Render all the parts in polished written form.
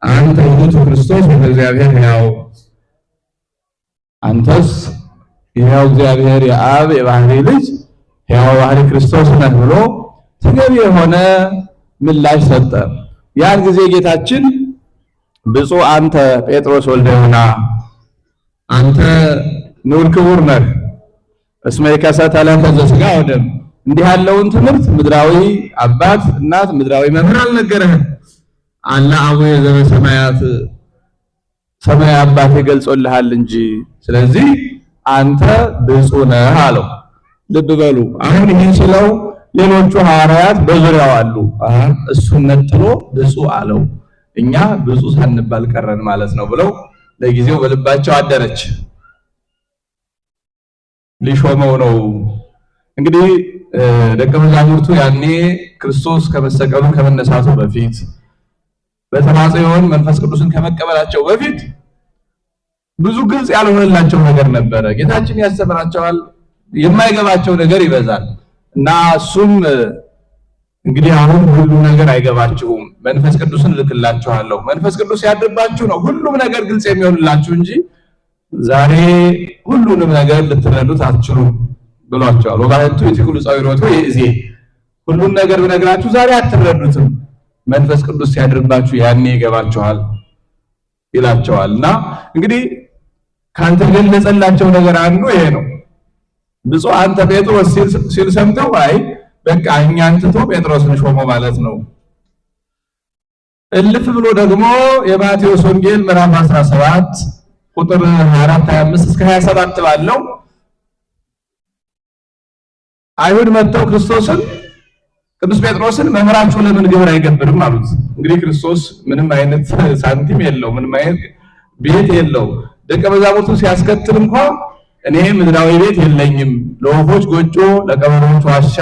አንተ ውእቱ ክርስቶስ ወእግዚአብሔር ሕያው፣ አንተስ ሕያው እግዚአብሔር የአብ የባህሪ ልጅ ሕያው ባህሪ ክርስቶስ ነህ ብሎ ተገቢ የሆነ ምላሽ ሰጠ። ያን ጊዜ ጌታችን ብፁዕ አንተ ጴጥሮስ ወልደ ዮና አንተ ንዑድ ክቡር ነህ እስመ ይከሰተ ለከ ዘሥጋ ወደም፣ እንዲህ ያለውን ትምህርት ምድራዊ አባት እናት ምድራዊ መምህር አልነገረህም። አለ አቡየ ዘበሰማያት ሰማያዊ አባት ይገልጾልሃል እንጂ፣ ስለዚህ አንተ ብፁዕ ነህ አለው። ልብ በሉ አሁን ይህን ስለው ሌሎቹ ሐዋርያት በዙሪያው አሉ። እሱን ነጥሎ ብፁዕ አለው። እኛ ብፁዕ ሳንባል ቀረን ማለት ነው ብለው ለጊዜው በልባቸው አደረች። ሊሾመው ነው እንግዲህ ደቀ መዛሙርቱ ያኔ ክርስቶስ ከመሰቀሉ ከመነሳቱ በፊት በተማጽዮን መንፈስ ቅዱስን ከመቀበላቸው በፊት ብዙ ግልጽ ያልሆነላቸው ነገር ነበረ። ጌታችን ያስተምራቸዋል፣ የማይገባቸው ነገር ይበዛል እና እሱም እንግዲህ አሁን ሁሉ ነገር አይገባችሁም፣ መንፈስ ቅዱስን እልክላችኋለሁ፣ መንፈስ ቅዱስ ያድርባችሁ ነው ሁሉም ነገር ግልጽ የሚሆንላችሁ እንጂ ዛሬ ሁሉንም ነገር ልትረዱት አትችሉም ብሏቸዋል። ወባሕቱ ይትኩሉ ጻዊሮቱ ይእዜ፣ ሁሉን ነገር ብነግራችሁ ዛሬ አትረዱትም፣ መንፈስ ቅዱስ ሲያድርባችሁ ያኔ ይገባችኋል ይላቸዋልና እንግዲህ ካልተገለጸላቸው ነገር አንዱ ይሄ ነው። ብፁዕ አንተ ጴጥሮስ ሲል ሰምተው አይ በቃ እኛን ትቶ ጴጥሮስን ሾሞ ማለት ነው። እልፍ ብሎ ደግሞ የማቴዎስ ወንጌል ምዕራፍ 17 ቁጥር 24 25 እስከ 27 ባለው አይሁድ መጥተው ክርስቶስን ቅዱስ ጴጥሮስን መምህራችሁ ለምን ግብር አይገብርም አሉት። እንግዲህ ክርስቶስ ምንም አይነት ሳንቲም የለው፣ ምንም አይነት ቤት የለው። ደቀ መዛሙርቱ ሲያስከትል እንኳን እኔ ምድራዊ ቤት የለኝም፣ ለወፎች ጎጆ ለቀበሮች ዋሻ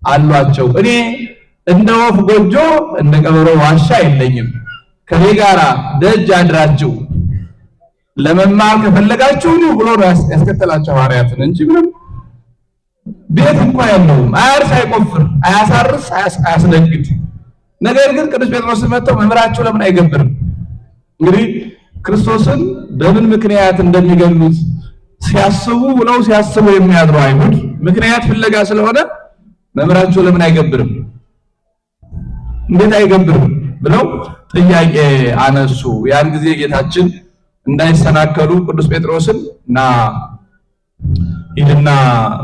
አሏቸው፣ እኔ እንደ ወፍ ጎጆ እንደ ቀበሮ ዋሻ የለኝም፣ ከኔ ጋራ ደጅ አድራችሁ ለመማር ከፈለጋችሁ ነው ብሎ ያስከተላቸው ሐዋርያትን እንጂ ምንም ቤት እንኳን የለውም። አያርስ፣ አይቆፍር፣ አያሳርስ፣ አያስነግድ። ነገር ግን ቅዱስ ጴጥሮስን መጥተው መምህራችሁ ለምን አይገብርም? እንግዲህ ክርስቶስን በምን ምክንያት እንደሚገሉት ሲያስቡ ብለው ሲያስቡ የሚያድሩ አይሁድ ምክንያት ፍለጋ ስለሆነ መምህራችሁ ለምን አይገብርም፣ እንዴት አይገብርም ብለው ጥያቄ አነሱ። ያን ጊዜ ጌታችን እንዳይሰናከሉ ቅዱስ ጴጥሮስን እና ሂድና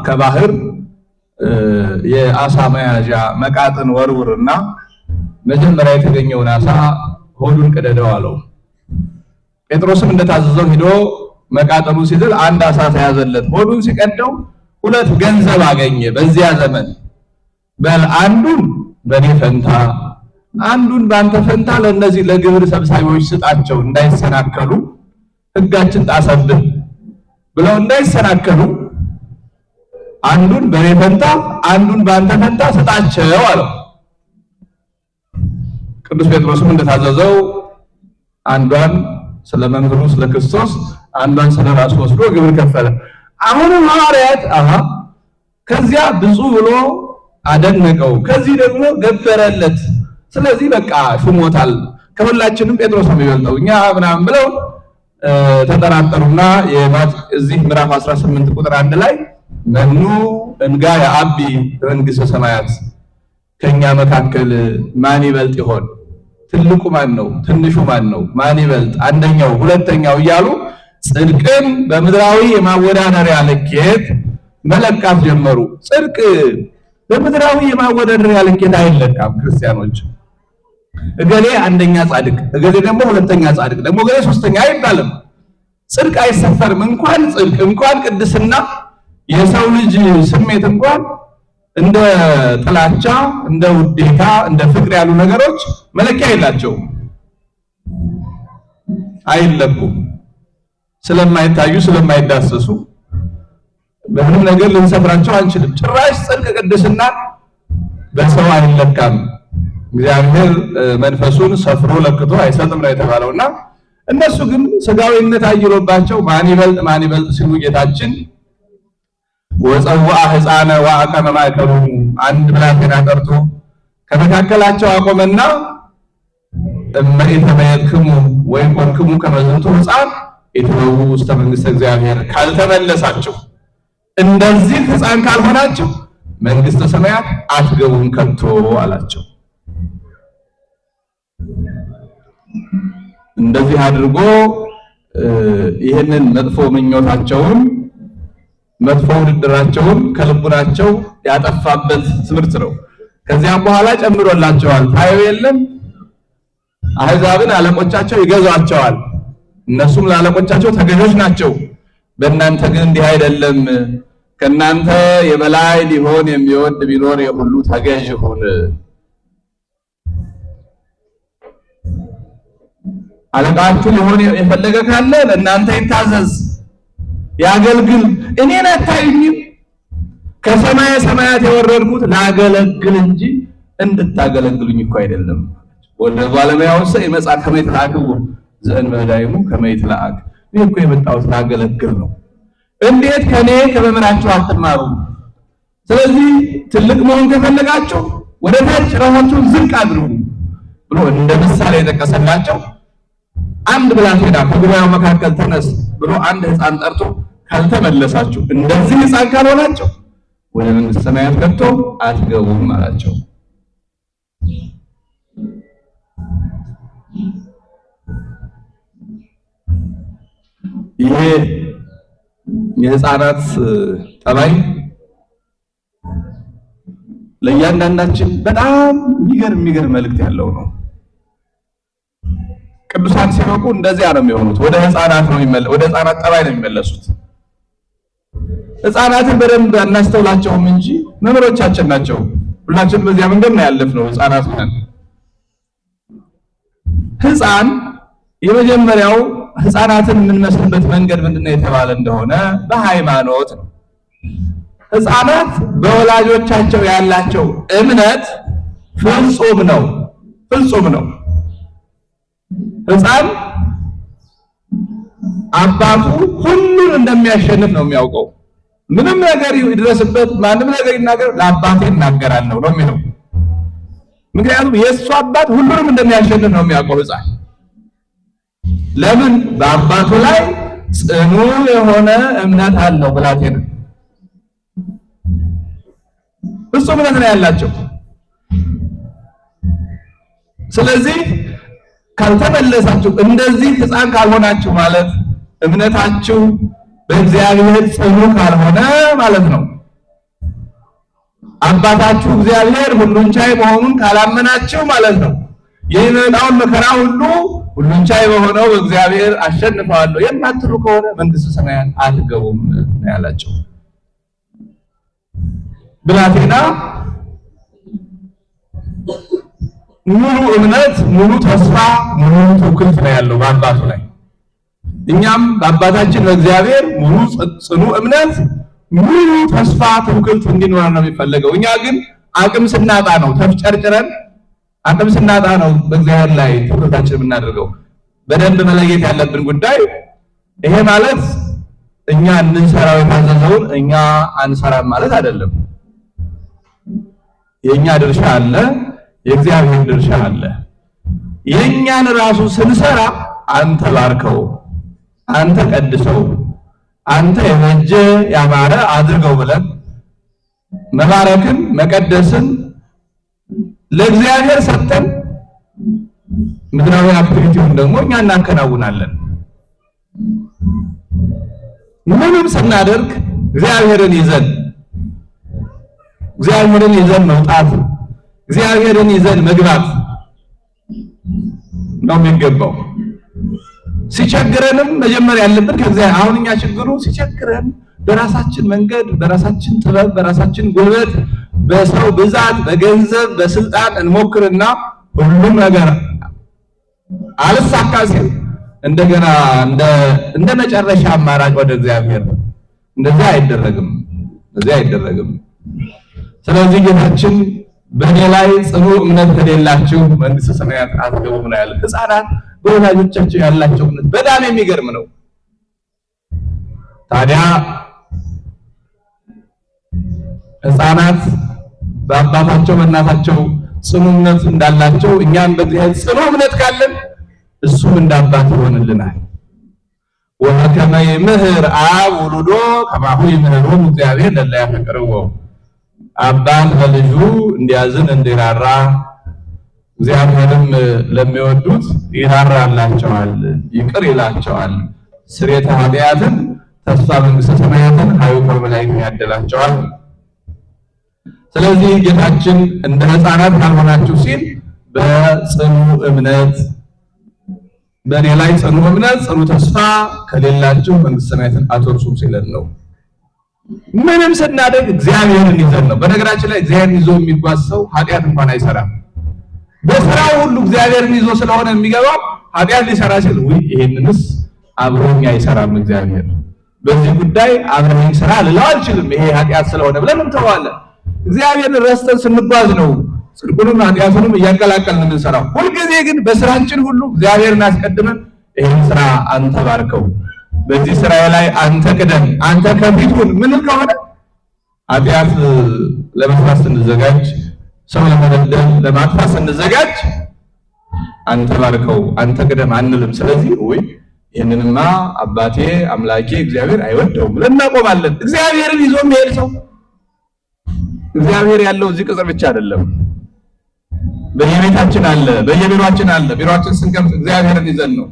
ከባህር የአሳ መያዣ መቃጥን ወርውርና መጀመሪያ የተገኘውን አሳ ሆዱን ቅደደው አለው። ጴጥሮስም እንደታዘዘው ሂዶ መቃጥኑ ሲጥል አንድ አሳ ተያዘለት። ሆዱን ሲቀደው 2 ገንዘብ አገኘ። በዚያ ዘመን በል አንዱን በኔ ፈንታ አንዱን ባንተ ፈንታ ለነዚህ ለግብር ሰብሳቢዎች ስጣቸው እንዳይሰናከሉ ሕጋችን ጣሰብን ብለው እንዳይሰናከሉ አንዱን በኔ ፈንታ አንዱን ባንተ ፈንታ ስጣቸው አለው። ቅዱስ ጴጥሮስም እንደታዘዘው አንዷን ስለ መምህሩ ስለ ክርስቶስ አንዷን ስለ ራሱ ወስዶ ግብር ከፈለ። አሁንም ሐዋርያት ከዚያ ብፁዕ ብሎ አደነቀው፣ ከዚህ ደግሞ ገበረለት። ስለዚህ በቃ ሹሞታል፣ ከሁላችንም ጴጥሮስ ነው የሚበልጠው እኛ ምናምን ብለው ተጠራጠሩና እዚህ ምዕራፍ 18 ቁጥር 1 ላይ መኑ እንጋ የአቢ በመንግሥተ ሰማያት፣ ከኛ መካከል ማን ይበልጥ ይሆን? ትልቁ ማን ነው? ትንሹ ማን ነው? ማን ይበልጥ? አንደኛው ሁለተኛው እያሉ ጽድቅን በምድራዊ የማወዳደሪያ ልኬት መለካት ጀመሩ። ጽድቅ በምድራዊ የማወዳደሪያ ልኬት አይለካም። ክርስቲያኖች እገሌ አንደኛ ጻድቅ፣ እገሌ ደግሞ ሁለተኛ ጻድቅ፣ ደግሞ እገሌ ሶስተኛ አይባልም። ጽድቅ አይሰፈርም። እንኳን ጽድቅ እንኳን ቅድስና የሰው ልጅ ስሜት እንኳን እንደ ጥላቻ፣ እንደ ውዴታ፣ እንደ ፍቅር ያሉ ነገሮች መለኪያ የላቸውም፣ አይለኩም። ስለማይታዩ ስለማይዳሰሱ በምንም ነገር ልንሰፍራቸው አንችልም። ጭራሽ ጽድቅ ቅድስና በሰው አይለካም። እግዚአብሔር መንፈሱን ሰፍሮ ለክቶ አይሰጥም ነው የተባለውና እነሱ ግን ስጋዊነት አይሎባቸው ማን ይበልጥ ሲሉ ጌታችን ወፀውአ ሕፃነ ወአቀመ ማእከሎሙ፣ አንድ ብላቴና ጠርቶ ከመካከላቸው አቆመና እመኢተመየጥክሙ ወይኮንክሙ ከመ ዝንቱ ሕፃን ኢትበውኡ ውስተ መንግሥተ እግዚአብሔር ካልተመለሳችሁ እንደዚህ ሕፃን ካልሆናችሁ መንግሥተ ሰማያት አትገቡም ከቶ አላቸው። እንደዚህ አድርጎ ይህንን መጥፎ ምኞታቸውን መጥፎ ውድድራቸውን ከልቡናቸው ያጠፋበት ትምህርት ነው። ከዚያም በኋላ ጨምሮላቸዋል። ታየው የለም አሕዛብን አለቆቻቸው ይገዟቸዋል፣ እነሱም ለአለቆቻቸው ተገዦች ናቸው። በእናንተ ግን እንዲህ አይደለም። ከእናንተ የበላይ ሊሆን የሚወድ ቢኖር የሁሉ ተገዥ ይሁን። አለቃችሁ ሊሆን የፈለገ ካለ ለእናንተ ይታዘዝ፣ ያገልግል። እኔን አታዩኝም? ከሰማየ ሰማያት የወረድኩት ላገለግል እንጂ እንድታገለግሉኝ እኮ አይደለም። ወደ ባለሙያውስ ይመጻ ከመ ይትለአክዎ ዘእንበለ ዳይሙ ከመ ይትለአክ። እኔ እኮ የመጣሁት ላገለግል ነው። እንዴት ከኔ ከመምህራችሁ አትማሩ? ስለዚህ ትልቅ መሆን ከፈለጋችሁ ወደ ታች ራሳችሁን ዝቅ አድርጉ ብሎ እንደ ምሳሌ የጠቀሰላቸው አንድ ብላቴና ከጉባኤው መካከል ተነስ ብሎ አንድ ሕፃን ጠርቶ ካልተመለሳችሁ እንደዚህ ሕፃን ካልሆናችሁ ወደ መንግሥተ ሰማያት ከቶ አትገቡም አላቸው። ይሄ የሕፃናት ጠባይ ለእያንዳንዳችን በጣም የሚገርም መልእክት ያለው ነው። ቅዱሳን ሲበቁ እንደዚያ ነው የሚሆኑት። ወደ ሕፃናት ጠባይ ነው የሚመለሱት። ሕፃናትን በደንብ አናስተውላቸውም እንጂ መምህሮቻችን ናቸው። ሁላችንም በዚያ መንገድ ነው ያለፍነው። ሕፃናት ነን። ሕፃን የመጀመሪያው ሕፃናትን የምንመስልበት መንገድ ምንድነው የተባለ እንደሆነ በሃይማኖት ነው። ሕፃናት በወላጆቻቸው ያላቸው እምነት ፍጹም ነው። ሕፃን አባቱ ሁሉን እንደሚያሸንፍ ነው የሚያውቀው። ምንም ነገር ይድረስበት፣ ማንም ነገር ይናገር፣ ለአባቴ እናገራለሁ ነው የሚለው። ምክንያቱም የእሱ አባት ሁሉንም እንደሚያሸንፍ ነው የሚያውቀው ሕፃን። ለምን? በአባቱ ላይ ጽኑ የሆነ እምነት አለው። ብላቴና እሱ እምነት ነው ያላቸው። ስለዚህ ካልተመለሳችሁ እንደዚህ ሕፃን ካልሆናችሁ ማለት እምነታችሁ በእግዚአብሔር ጽኑ ካልሆነ ማለት ነው። አባታችሁ እግዚአብሔር ሁሉን ቻይ መሆኑን ካላመናችሁ ማለት ነው። የሚመጣውን መከራ ሁሉን ቻይ በሆነው እግዚአብሔር አሸንፈዋለሁ የማትሉ ከሆነ መንግሥተ ሰማያት አትገቡም ነው ያላቸው። ብላቴና ሙሉ እምነት፣ ሙሉ ተስፋ፣ ሙሉ ትውክልት ነው ያለው በአባቱ ላይ። እኛም በአባታችን በእግዚአብሔር ሙሉ ጽኑ እምነት፣ ሙሉ ተስፋ፣ ትውክልት እንዲኖር ነው የሚፈለገው። እኛ ግን አቅም ስናጣ ነው ተፍጨርጭረን፣ አቅም ስናጣ ነው በእግዚአብሔር ላይ ትኩረታችን የምናደርገው። በደንብ መለየት ያለብን ጉዳይ ይሄ ማለት እኛ እንሰራው የታዘዘውን እኛ አንሰራም ማለት አይደለም። የኛ ድርሻ አለ፣ የእግዚአብሔር ድርሻ አለ። የኛን ራሱ ስንሰራ አንተ ባርከው፣ አንተ ቀድሰው፣ አንተ የመጀ ያማረ አድርገው ብለን መባረክን መቀደስን ለእግዚአብሔር ሰጥተን ምድራዊ አክቲቪቲውን ደግሞ እኛ እናከናውናለን። ምንም ስናደርግ እግዚአብሔርን ይዘን መውጣት፣ እግዚአብሔርን ይዘን መግባት ነው የሚገባው። ሲቸግረንም መጀመር ያለብን ከእግዚአብሔር። አሁን እኛ ችግሩ ሲቸግረን በራሳችን መንገድ፣ በራሳችን ጥበብ፣ በራሳችን ጉልበት፣ በሰው ብዛት፣ በገንዘብ፣ በስልጣን እንሞክርና ሁሉም ነገር አልሳካ ሲል እንደገና እንደ መጨረሻ አማራጭ ወደ እግዚአብሔር። እንደዚህ አይደረግም። ስለዚህ ጌታችን በእኔ ላይ ጽኑ እምነት ከሌላችሁ መንግሥተ ሰማያት አትገቡም ነው ያለ። ሕፃናት በወላጆቻቸው ያላቸው እምነት በጣም የሚገርም ነው። ታዲያ ሕፃናት በአባታቸው በእናታቸው ጽኑ እምነት እንዳላቸው እኛም በእግዚአብሔር ጽኑ እምነት ካለን እሱም እንዳባት ይሆንልናል። ወከመ ይምህር አብ ወልዶ ከማሁ ይምህሮሙ እግዚአብሔር ለእለ ያፈቅርዎ። አባት ለልጁ እንዲያዝን እንዲራራ እግዚአብሔርም ለሚወዱት ይራራላቸዋል፣ ይቅር ይላቸዋል። ስርየተ ኃጢአትን ተስፋ መንግሥተ ሰማያትን ኃይሉ በመላእክት ያድላቸዋል። ስለዚህ ጌታችን እንደ ሕፃናት ካልሆናችሁ ሲል በጽኑ እምነት በእኔ ላይ ጽኑ እምነት ጽኑ ተስፋ ከሌላችሁ መንግሥተ ሰማያትን አትወርሱም ሲለን ነው። ምንም ስናደርግ እግዚአብሔርን ይዘን ነው። በነገራችን ላይ እግዚአብሔርን ይዞ የሚጓዝ ሰው ኃጢአት እንኳን አይሰራም። በስራው ሁሉ እግዚአብሔርን ይዞ ስለሆነ የሚገባው ኃጢአት ሊሰራ ሲል ይሄንንስ አብሮኝ አይሰራም እግዚአብሔር፣ በዚህ ጉዳይ አብሮኝ ስራ ልለው አልችልም፣ ይሄ ኃጢአት ስለሆነ ብለን እንተዋለን። እግዚአብሔርን ረስተን ስንጓዝ ነው ጽድቁንም ኃጢአቱንም እያቀላቀልን የምንሰራው። ሁልጊዜ ግን በስራችን ሁሉ እግዚአብሔርን አስቀድመን ይህን ስራ አንተ ባርከው፣ በዚህ ስራ ላይ አንተ ቅደም፣ አንተ ከፊት ሁን ምን ከሆነ ኃጢአት ለመስራት ስንዘጋጅ፣ ሰው ለመበደል ለማጥፋት ስንዘጋጅ አንተ ባርከው አንተ ቅደም አንልም። ስለዚህ ይህንንማ አባቴ አምላኬ እግዚአብሔር አይወደውም ብለን እናቆማለን። እግዚአብሔርን ይዞ የሚሄድ ሰው እግዚአብሔር ያለው እዚህ ቅጽር ብቻ አይደለም፣ በየቤታችን አለ፣ በየቢሮአችን አለ። ቢሮአችን ስንከፍት እግዚአብሔርን ይዘን ነው።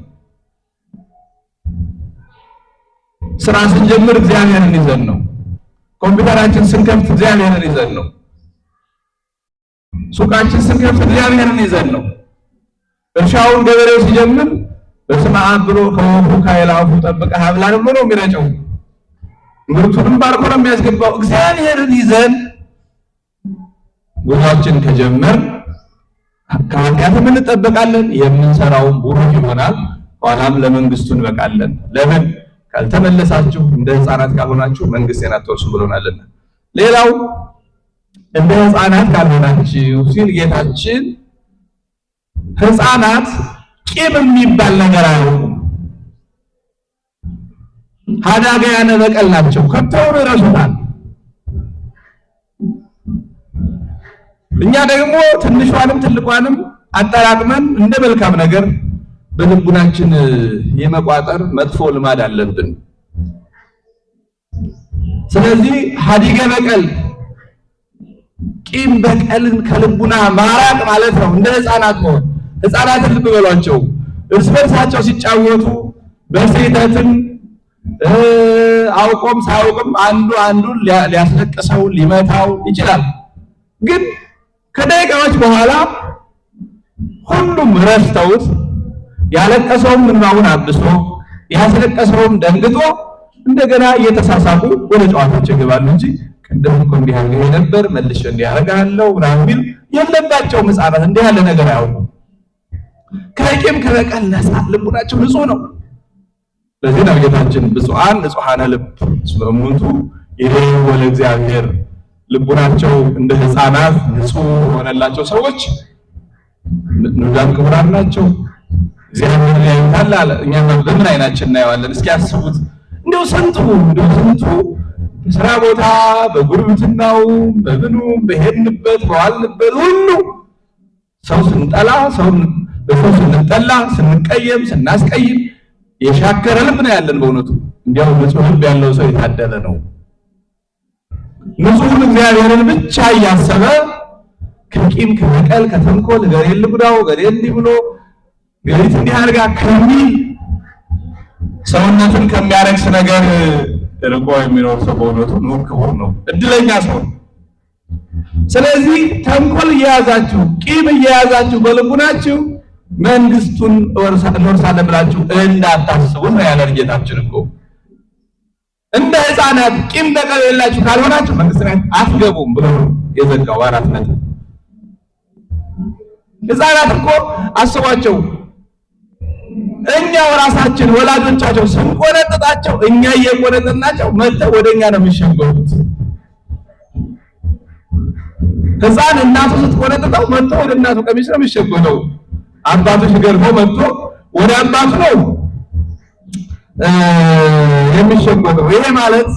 ስራ ስንጀምር እግዚአብሔርን ይዘን ነው። ኮምፒውተራችን ስንከፍት እግዚአብሔርን ይዘን ነው። ሱቃችን ስንከፍት እግዚአብሔርን ይዘን ነው። እርሻውን ገበሬው ሲጀምር በስመ አብ ብሎ ከወፉ ከአእላፉ ጠብቀህ አብላን ብሎ ነው የሚረጨው። ምርቱንም ባርኮ ነው የሚያስገባው። እግዚአብሔርን ይዘን ጉዟችን ከጀመር ከኃጢአትም እንጠበቃለን፣ የምንሰራውን ቡሩክ ይሆናል፣ ኋላም ለመንግስቱ እንበቃለን። ለምን ካልተመለሳችሁ እንደ ሕፃናት ካልሆናችሁ መንግስቴን አትወርሱም ብሎናልና። ሌላው እንደ ሕፃናት ካልሆናችሁ ሲል ጌታችን ሕፃናት ቂም የሚባል ነገር አያውቁም። ሀዳጋያነ በቀል ናቸው። ከተውኑ ይረሱታል። እኛ ደግሞ ትንሿንም ትልቋንም አጠራቅመን እንደ መልካም ነገር በልቡናችን የመቋጠር መጥፎ ልማድ አለብን። ስለዚህ ሀዲገ በቀል ቂም በቀልን ከልቡና ማራቅ ማለት ነው። እንደ ሕፃናት መሆን። ሕፃናትን ልብ በሏቸው። እርስ በርሳቸው ሲጫወቱ በስህተትም አውቆም ሳያውቅም አንዱ አንዱን ሊያስለቅሰው ሊመታው ይችላል። ግን ከደቂቃዎች በኋላ ሁሉም ረስተውት ያለቀሰውም እንባውን አብሶ ያስለቀሰውም ደንግጦ እንደገና እየተሳሳቁ ወደ ጨዋታቸው ይገባሉ እንጂ ቅድም እኮ እንዲህ ያለ ነበር መልሼ እንዲህ አደርጋለሁ ምናምን ቢል የለባቸውም። ሕፃናት እንዲህ ያለ ነገር አያውቁም። ከቂም ከበቀል ነፃ ልቡናቸው ንጹህ ነው። ለዚህ ነው ጌታችን ብፁዓን ንጹሐነ ልብ እስመ እሙንቱ ይሬኡ ለእግዚአብሔር፣ ልቡናቸው እንደ ሕፃናት ንጹህ ሆነላቸው ሰዎች ንዑዳን ክቡራን ናቸው፣ እግዚአብሔር ያዩታል አለ። እኛ በምን አይናችን እናየዋለን? እስኪ ያስቡት። እንደው ስንቱ ስራ ቦታ በጉርብትናው በምኑም በሄድንበት በዋልንበት ሁሉ ሰው ስንጠላ በሰው ስንጠላ ስንቀየም ስናስቀይም የሻከረ ልብ ነው ያለን። በእውነቱ እንዲያው ንጹህ ልብ ያለው ሰው የታደለ ነው። ንጹህ እግዚአብሔርን ብቻ እያሰበ ከቂም ከበቀል ከተንኮል ገሬን ልጉዳው ገሬን እንዲህ ብሎ ገሪት እንዲህ አድርጋ ከሚል ሰውነትን ከሚያረክስ ነገር ርቆ የሚኖር ሰው በእውነቱ ኑር ክቡር ነው፣ እድለኛ ሰው። ስለዚህ ተንኮል እየያዛችሁ ቂም እየያዛችሁ በልቡናችሁ መንግስቱን እንወርሳለን ብላችሁ እንዳታስቡ ነው ያለን ጌታችን እኮ። እንደ ሕፃናት ቂም በቀል የሌላችሁ ካልሆናችሁ መንግስት ላይ አትገቡም ብሎ የዘጋው አራት ነጥብ። ሕፃናት እኮ አስቧቸው፣ እኛው ራሳችን ወላጆቻቸው ስንቆነጥጣቸው እኛ እየቆነጥናቸው መጥተው ወደኛ ነው የሚሸጎጡት። ሕፃን እናቱ ስትቆነጥጠው መጥቶ ወደ እናቱ ቀሚስ ነው የሚሸጎጠው። አባቱ ሲገርመው መጥቶ ወደ አባቱ ነው የሚሸጎጠው። ይሄ ማለት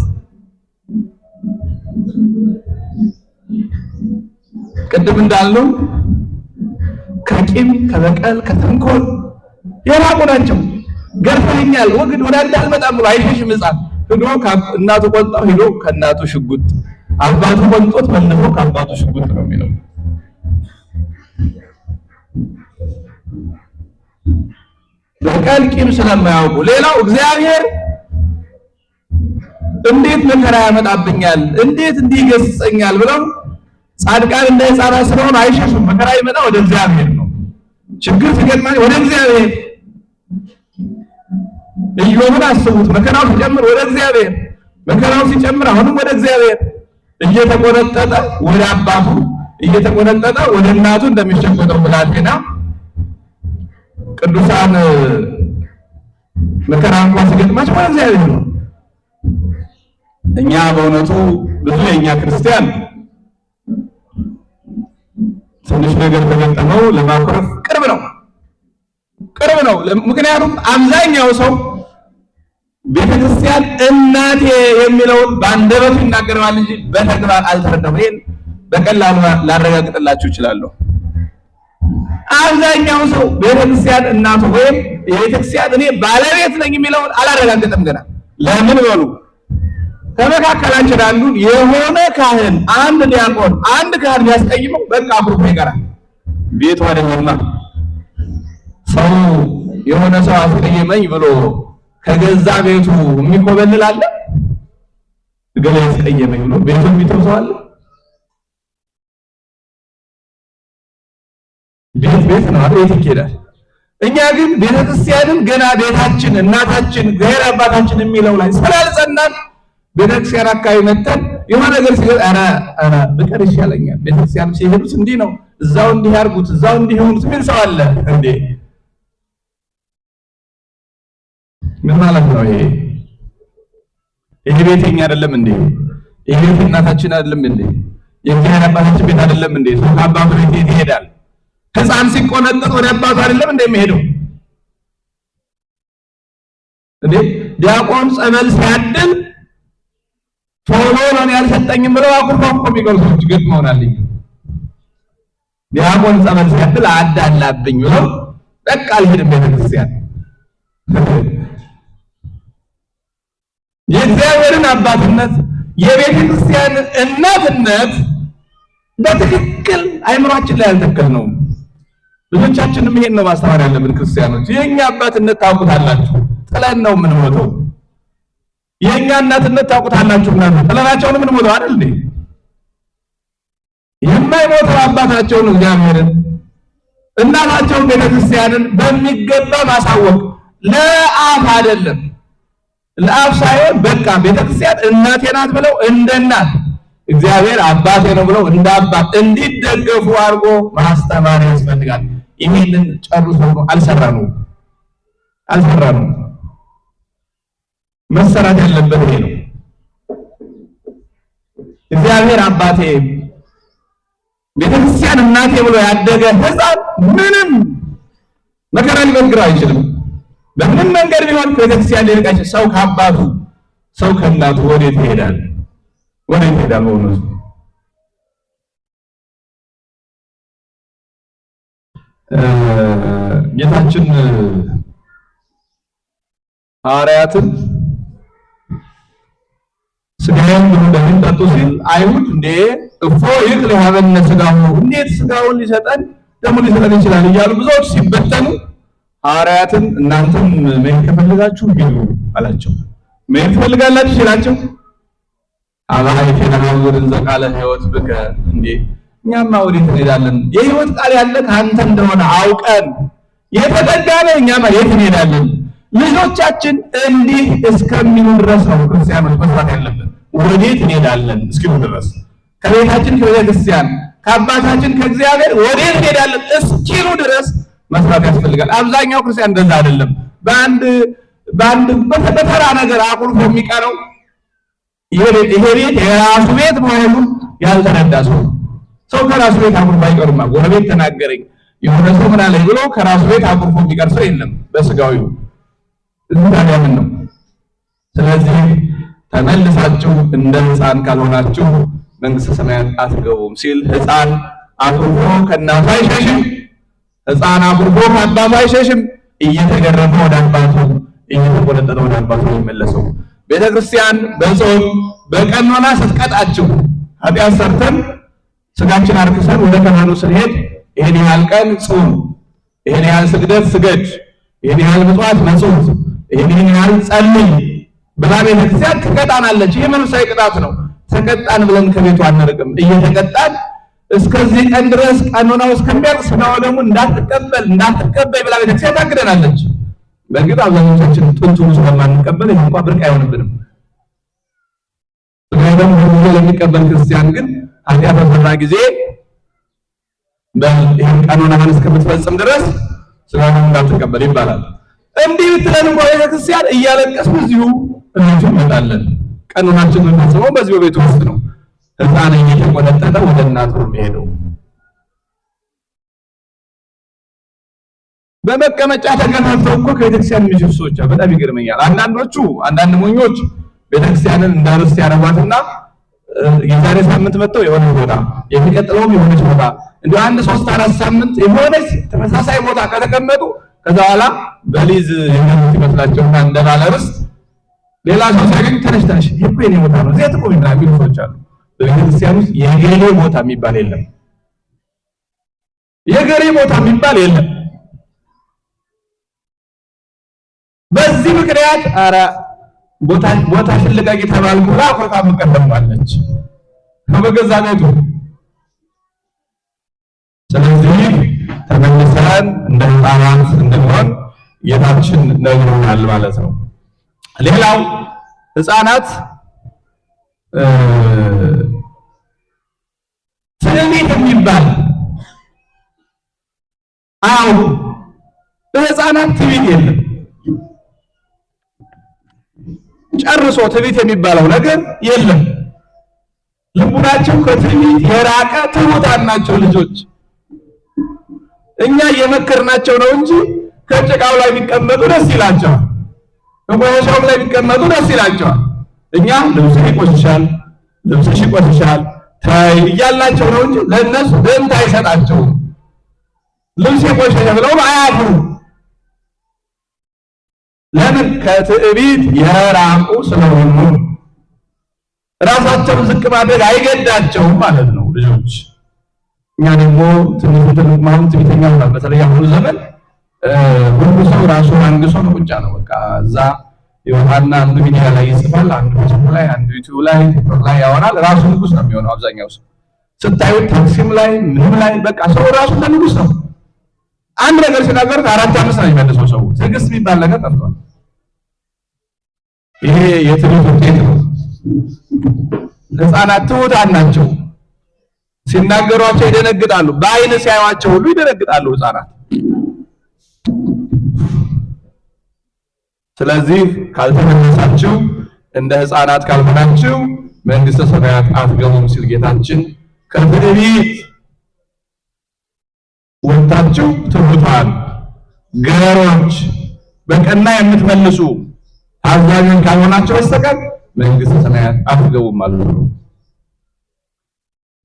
ቅድም እንዳልነው ከቂም ከበቀል ከተንኮል የራቁ ናቸው። ገርፈኛል ወግድ ወደ አንተ አልመጣም ብሎ አይሸሽም። ሕፃን ሄዶ እናቱ ቆንጣው ሄዶ ከእናቱ ሽጉጥ አባቱ ቆንጦት መልሶ ከአባቱ ሽጉጥ ነው የሚለው። በቀል ቂም ስለማያውቁ ሌላው እግዚአብሔር እንዴት መከራ ያመጣብኛል እንዴት እንዲገስጸኛል ብለው ጻድቃን እንደ ሕፃናት ስለሆኑ አይሸሹም። መከራ ይመጣ ወደ እግዚአብሔር ነው። ችግር ሲገጥማኝ ወደ እግዚአብሔር። ኢዮብን አስቡት። መከራው ሲጨምር ወደ እግዚአብሔር፣ መከራው ሲጨምር አሁንም ወደ እግዚአብሔር። እየተቆነጠጠ ወደ አባቱ እየተቆነጠጠ ወደ እናቱ እንደሚሸቆጠው ብላቴና ቅዱሳን መከራ እንኳን ሲገጥማቸው ወደ እግዚአብሔር ነው። እኛ በእውነቱ ብዙ የኛ ክርስቲያን ትንሽ ነገር ተገጠመው ለማኩረፍ ቅርብ ነው። ምክንያቱም አብዛኛው ሰው ቤተክርስቲያን እናቴ የሚለውን በአንደበቱ ይናገራል እንጂ በተግባር አልተረዳም። ይሄን በቀላሉ ላረጋግጥላችሁ እችላለሁ። አብዛኛው ሰው ቤተክርስቲያን እናቱ ወይም የቤተክርስቲያን እኔ ባለቤት ነኝ የሚለውን አላረጋግጥም ገና። ለምን በሉ ከመካከላችን አንዱን የሆነ ካህን አንድ ዲያቆን አንድ ካህን ቢያስቀይመው በቃ አብሮ ይቀራል። ቤቱ አይደለማ። ሰው የሆነ ሰው አስቀየመኝ ብሎ ከገዛ ቤቱ የሚኮበልል አለ? ገለ ያስቀየመኝ ብሎ ቤቱ የሚተው ሰው አለ? ቤት ነው አይደል? ይኬዳል። እኛ ግን ቤተክርስቲያንን ገና ቤታችን እናታችን እግዚአብሔር አባታችን የሚለው ላይ ስላልጸናን ቤተክርስቲያን አካባቢ መተን የሆነ ነገር ሲገጥ አረ በቀር ይሻለኛል። ቤተክርስቲያን ሲሄዱት እንዲህ ነው፣ እዛው እንዲህ ያርጉት፣ እዛው እንዲህ ይሁኑት ምን ሰው አለ እንዴ? ምን ማለት ነው ይሄ? ይሄ ቤተኛ አይደለም እንዴ? ይሄ ቤት እናታችን አይደለም እንዴ? የእግዚአብሔር አባታችን ቤት አይደለም እንዴ? ሰው አባቱ ቤት ይሄዳል። ሕፃን ሲቆነጠጥ ወደ አባቱ አይደለም እንዴ የሚሄደው እንዴ? ዲያቆን ጸበል ሲያድል ቶሎ ነው ያልሰጠኝም ብለው አቁርፋው የሚቀሩ ሰዎች ገጥመውናል። ዲያቆን ጸበል ሲያድል አዳላብኝ ብለው በቃ አልሄድም ቤተክርስቲያን። የእግዚአብሔርን አባትነት የቤተክርስቲያን እናትነት በትክክል አይምሯችን ላይ አልተከልነውም። ብዙዎቻችንም ይሄን ነው ማስተማር ያለብን ክርስቲያኖች። የኛ አባትነት ታውቁታላችሁ፣ ጥለን ነው የምንሞተው። የኛ እናትነት ታውቁታላችሁ፣ ጥለናቸውን የምንሞተው አይደል እንዴ? የማይሞተው አባታቸውን እግዚአብሔርን እናታቸውን ቤተክርስቲያንን በሚገባ ማሳወቅ ለአፍ አይደለም፣ ለአፍ ሳይሆን በቃ ቤተክርስቲያን እናቴ ናት ብለው እንደ እናት እግዚአብሔር አባቴ ነው ብለው እንደ አባት እንዲደገፉ አድርጎ ማስተማር ያስፈልጋል። ይሄንን ጨርሶ ነው አልሰራነውም። መሰራት ያለበት ይሄ ነው። እግዚአብሔር አባቴ ቤተክርስቲያን እናቴ ብሎ ያደገ ሕፃን ምንም መከራ ሊበግረው አይችልም። በምንም መንገድ ቢሆን ቤተክርስቲያን ሊርቅ አይችልም። ሰው ከአባቱ ሰው ከእናቱ ወዴት ይሄዳል? በእውነቱ ጌታችን ሐዋርያትን ስጋውን ብሉ ደሙን ጠጡ ሲል አይሁድ እንዴ እፎ ይክል ሀበነ ስጋው እንዴት ስጋውን ሊሰጠን ደሙን ሊሰጠን ይችላል እያሉ ብዙዎች ሲበተኑ ሐዋርያትን እናንተም መሄድ ከፈለጋችሁ ሂዱ አላቸው። መሄድ ትፈልጋላችሁ ሲላቸው አባይ ከናውር ዘቃለ ሕይወት በከ እንዴ እኛማ ወዴት እንሄዳለን? የሕይወት ቃል ያለ ካንተ እንደሆነ አውቀን የተጠጋነ እኛማ የት እንሄዳለን? ልጆቻችን እንዲህ እስከሚሉ ድረስ ነው ክርስቲያኖች መስራት ያለብን። ወዴት እንሄዳለን እስኪሉ ድረስ ከቤታችን ከቤተክርስቲያን ከአባታችን ከእግዚአብሔር ወዴት እንሄዳለን እስኪሉ ድረስ መስራት ያስፈልጋል። አብዛኛው ክርስቲያን እንደዛ አይደለም። በአንድ በተራ ነገር አቁርፎ የሚቀረው ይሄ ቤት የራሱ ቤት መሆኑን ያልተረዳ ሰው ከራሱ ቤት አቁርፎ አይቀርም። ጎረቤት ተናገረኝ የሆነ ሰው ምን አለኝ ብሎ ከራሱ ቤት አቁርፎ የሚቀር ሰው የለም በስጋዊው። ታዲያ ምን ነው? ስለዚህ ተመልሳችሁ እንደ ሕፃን ካልሆናችሁ መንግስተ ሰማያት አትገቡም ሲል ሕፃን አቁርፎ ከእናቱ አይሸሽም። ሕፃን አኩርፎ ከአባቱ አይሸሽም፣ እየተገረፈ ወደ አባቱ እየተቆነጠጠ ወደ አባቱ የሚመለሰው። ቤተክርስቲያን በጾም በቀኖና ስትቀጣችሁ ኃጢአት ሰርተን ስጋችን አርክሰን ወደ ካህኑ ስንሄድ ይሄን ያህል ቀን ጾም፣ ይሄን ያህል ስግደት ስገድ፣ ይሄን ያህል ምጽዋት መጽውት፣ ይሄን ያህል ጸልይ ብላ ቤተክርስቲያን ትቀጣናለች። ይሄ መንፈሳዊ ቅጣት ነው። ተቀጣን ብለን ከቤቱ አንርቅም። እየተቀጣን እስከዚህ ቀን ድረስ ቀኖናው እስከሚያልቅ ስጋው ደግሞ እንዳትቀበል ብላ ቤተክርስቲያን ታግደናለች። በእርግጥ አብዛኞቻችን ጥንቱን ስለማንቀበል ይሄ እንኳን ብርቅ አይሆንብንም። ስጋው ደግሞ ሁሉ ለሚቀበል ክርስቲያን ግን ኃጢአት በሰራ ጊዜ ይሄን ቀኖናህን እስከምትፈጽም ድረስ ስጋውን እንዳትቀበል ይባላል። እንዲህ ብትለን እንኳን ቤተክርስቲያን እያለቀስን እዚሁ እንመጣለን። ቀኖናችንን የምንፈጽመው በዚሁ ቤት ውስጥ ነው። ሕፃን እየተቆነጠጠ ወደ እናቱ የሚሄደው በመቀመጫ ተገፋፍተው እኮ ከቤተክርስቲያን የሚሽሩ ሰዎች በጣም ይገርመኛል። አንዳንድ ሞኞች ቤተክርስቲያንን እንዳርስት ያረጓትና የዛሬ ሳምንት መጥተው የሆነ ቦታ የሚቀጥለውም የሆነች ቦታ እንዲሁ 1-3-4 ሳምንት የሆነች ተመሳሳይ ቦታ ከተቀመጡ ከዛ በኋላ በሊዝ የሚሉት ይመስላቸውና እንደባለ ርስት ሌላ ሰው ሲያገኝ ተነሽ ይሄ እኮ የኔ ቦታ ነው እዚህ ተቆም የሚሉ ሰዎች አሉ። በቤተክርስቲያን ውስጥ የገሌ ቦታ የሚባል የለም። የገሌ ቦታ የሚባል የለም። በዚህ ምክንያት ኧረ ቦታ ሽልቀቂ ተባልኩ ብላ አፍረታ መቀደማለች በገዛ ቤቱ። ስለዚህ ተመልሰን እንደ ሕፃናት እንድንሆን ጌታችን ነግሮናል ማለት ነው። ሌላው ሕፃናት ትዕቢት የሚባል በሕፃናት ትዕቢት የለም። ጨርሶ ትዕቢት የሚባለው ነገር የለም። ልቡናቸው ከትዕቢት የራቀ ትሑታን ናቸው ልጆች። እኛ እየመከርናቸው ነው እንጂ ከጭቃው ላይ ቢቀመጡ ደስ ይላቸዋል፣ ከቆሻሻው ላይ ቢቀመጡ ደስ ይላቸዋል። እኛ ልብስሽ ይቆሽሻል ታይ እያልናቸው ነው እንጂ ለእነሱ ደንታ አይሰጣቸውም። ልብስ የቆሸሸ ብለው አያፍሩ። ለምን? ከትዕቢት የራቁ ስለሆኑ ራሳቸውን ዝቅ ማድረግ አይገዳቸውም ማለት ነው ልጆች። እኛ ደግሞ ትንሽ ማሁን ትዕቢተኛ ሆናል። በተለይ አሁኑ ዘመን ሁሉ ሰው ራሱን አንግሶ ነው ቁጫ ነው። በቃ እዛ የሆነና አንዱ ሚዲያ ላይ ይጽፋል፣ አንዱ ፌስቡክ ላይ፣ አንዱ ዩቲዩብ ላይ፣ ቲክቶክ ላይ ያወራል። ራሱ ንጉስ ነው የሚሆነው። አብዛኛው ሰው ስታዩት ታክሲም ላይ ምንም ላይ በቃ ሰው ራሱ ንጉስ ነው። አንድ ነገር ሲናገር 4-5 ነው የሚመልሰው ሰው። ትዕግስት የሚባል ነገር ጠፍቷል። ይሄ የትዕቢት ውጤት ነው። ሕፃናት ትሑታን ናቸው። ሲናገሯቸው ይደነግጣሉ። በአይን ሲያዩዋቸው ሁሉ ይደነግጣሉ ሕፃናት። ስለዚህ ካልተመለሳችሁ እንደ ሕፃናት ካልሆናችሁ መንግስተ ሰማያት አትገቡም ሲል ጌታችን ከትዕቢት ወጣችሁ ትሑታን ገሮች በቀና የምትመልሱ ታዛዥን ካልሆናችሁ በስተቀር መንግስተ ሰማያት አትገቡም ማለት ነው።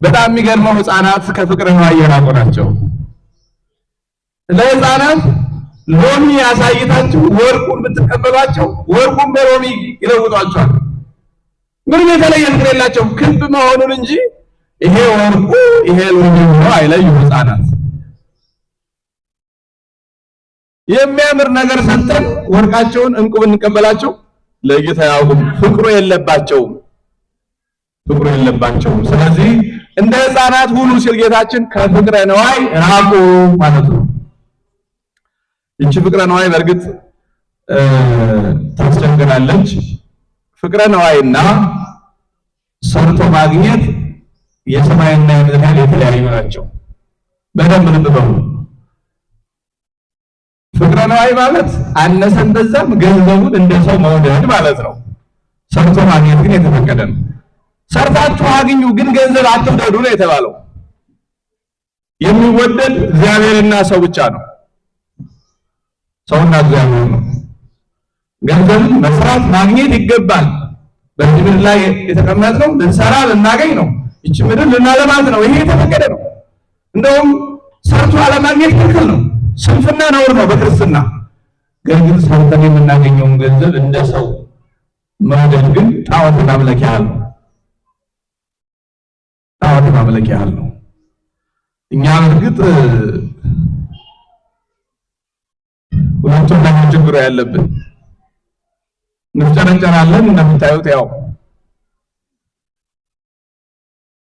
በጣም የሚገርመው ሕፃናት ከፍቅረ ነዋይ የራቁ ናቸው። ለሕፃናት ሎሚ ያሳይታችሁ ወርቁን ብትቀበሏቸው ወርቁን በሎሚ ይለውጧቸዋል። ምንም የተለየ ፍቅር የላቸውም ክብ መሆኑን እንጂ ይሄ ወርቁ ይሄ ሎሚ ነው አይለዩ ሕፃናት። የሚያምር ነገር ሰጥተን ወርቃቸውን እንቁ ብንቀበላቸው ለጌታ ያውቁም ፍቅሩ የለባቸውም። ስለዚህ እንደ ሕፃናት ሁሉ ሲል ጌታችን ከፍቅረ ነዋይ ራቁ ማለት ነው። ይቺ ፍቅረ ነዋይ በእርግጥ ታስቸግራለች። ፍቅረ ነዋይና ሰርቶ ማግኘት የሰማይና የምድር ያህል የተለያዩ ናቸው። በደንብ ልብ በሉ። ፍቅረ ነዋይ ማለት አነሰን በዛም ገንዘቡን እንደ ሰው መውደድ ማለት ነው። ሰርቶ ማግኘት ግን የተፈቀደ ነው። ሰርታችሁ አግኙ ግን ገንዘብ አትውደዱ ነው የተባለው። የሚወደድ እግዚአብሔርና ሰው ብቻ ነው። ሰውና እግዚአብሔር ነው። ገንዘብን መስራት ማግኘት ይገባል። በዚህ ምድር ላይ የተቀመጥነው ልንሰራ ልናገኝ ነው። ይቺ ምድር ልናለማት ነው። ይሄ የተፈቀደ ነው። እንደውም ሰርቶ አለማግኘት ክልክል ነው። ስንፍና ነውር ነው በክርስትና። ግን ሰርተን የምናገኘውን ገንዘብ እንደ ሰው መውደድ ግን ጣዖት ማምለኪያ ነው። ጣዖት ማምለኪያ ነው። እኛ እርግጥ ሁለቱም ደግሞ ችግር ያለብን እንጨረጨራለን። እንደምታዩት ያው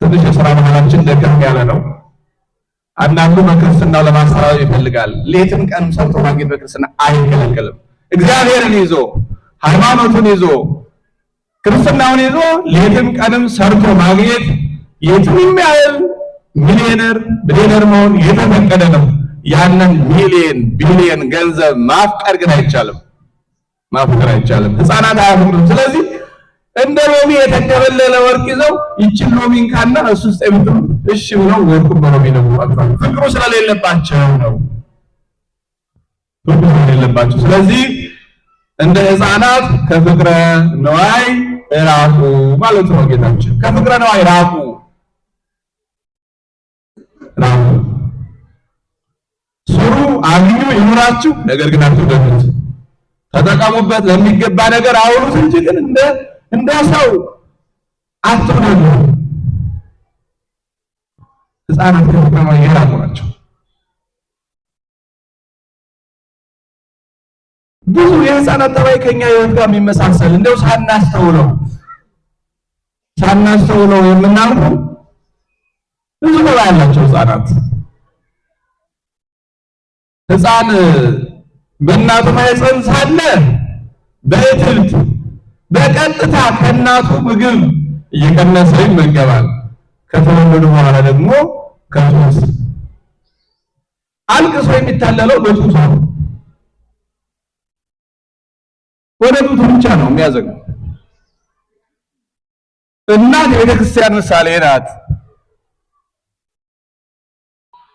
ትንሽ የሥራ ባህላችን ደከም ያለ ነው። አንዳንዱ በክርስትናው ለማስተዋል ይፈልጋል። ሌትም ቀንም ሰርቶ ማግኘት በክርስትና አይከለከልም። እግዚአብሔርን ይዞ ሃይማኖቱን ይዞ ክርስትናውን ይዞ ሌትም ቀንም ሰርቶ ማግኘት የትም ያህል ሚሊዮነር መሆን የተፈቀደ ነው። ያንን ሚሊዮን ቢሊዮን ገንዘብ ማፍቀር ግን አይቻልም። ማፍቀር አይቻልም። ሕፃናት አያፍቅሩም። ስለዚህ እንደ ሎሚ የተከበለለ ወርቅ ይዘው ይችን ሎሚን ካና እሱ ውስጥ የምትሉ እሺ ብለው ወርቁን በሎሚ ነው ማለት ፍቅሩ ስለሌለባቸው ነው። ፍቅሩ ስለሌለባቸው ስለዚህ እንደ ሕፃናት ከፍቅረ ነዋይ ራቁ ማለት ነው ጌታችን። ከፍቅረ ነዋይ ራቁ። ስሩ፣ አግኙ፣ ይኑራችሁ፣ ነገር ግን አትውደዱት። ተጠቀሙበት፣ ለሚገባ ነገር አውሉት እንጂ ግን እንደ ሰው አትውደዱ። ሕፃናት ከፍቅረ ነዋይ የራቁ ናቸው። ብዙ የሕፃናት ጠባይ ከኛ ሕይወት ጋር የሚመሳሰል እንደው ሳናስተውለው የምናልፈው ብዙ ጠባይ ያላቸው ሕፃናት። ሕፃን በእናቱ ማህፀን ሳለ በእትብት በቀጥታ ከእናቱ ምግብ እየቀነሰ ይመገባል። ከተወለዱ በኋላ ደግሞ ከጡት አልቅሶ የሚታለለው በጡት ነው። ወደ ጡት ብቻ ነው የሚያዘገው። እናት የቤተክርስቲያን ምሳሌ ናት።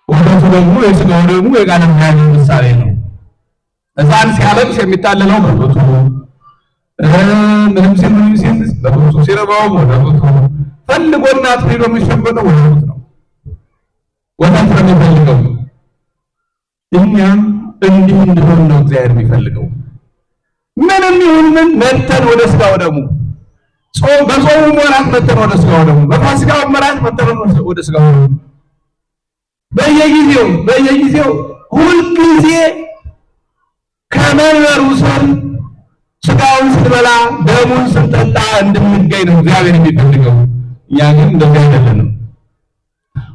ወተቱ ደግሞ የስጋው ደግሞ የቃል ኪዳን ምሳሌ ነው። ሕፃን ሲያለቅስ የሚታለለው በጡቱ፣ ምንም ሲል በጡቱ፣ ሲርበው በጡቱ፣ ፈልጎ እናት ሄዶ የሚሸበጠው ወደ ጡት ነው። ወተት ነው የሚፈልገው። እኛም እንዲህ እንድሆን ነው እግዚአብሔር የሚፈልገው። ምንም ይሁን ምን መተን ወደ ስጋው ደግሞ በጾሙ ወራት መተን ወደ ስጋው ደግሞ በፋሲካው ወራት መተን ወደ ስጋው ደግሞ በየጊዜው ሁልጊዜ ከመንበሩ ስር ስጋውን ስንበላ ደሙን ስንጠጣ እንድንገኝ ነው እግዚአብሔር የሚፈልገው። እኛ ግን እንደዚህ አይደለንም።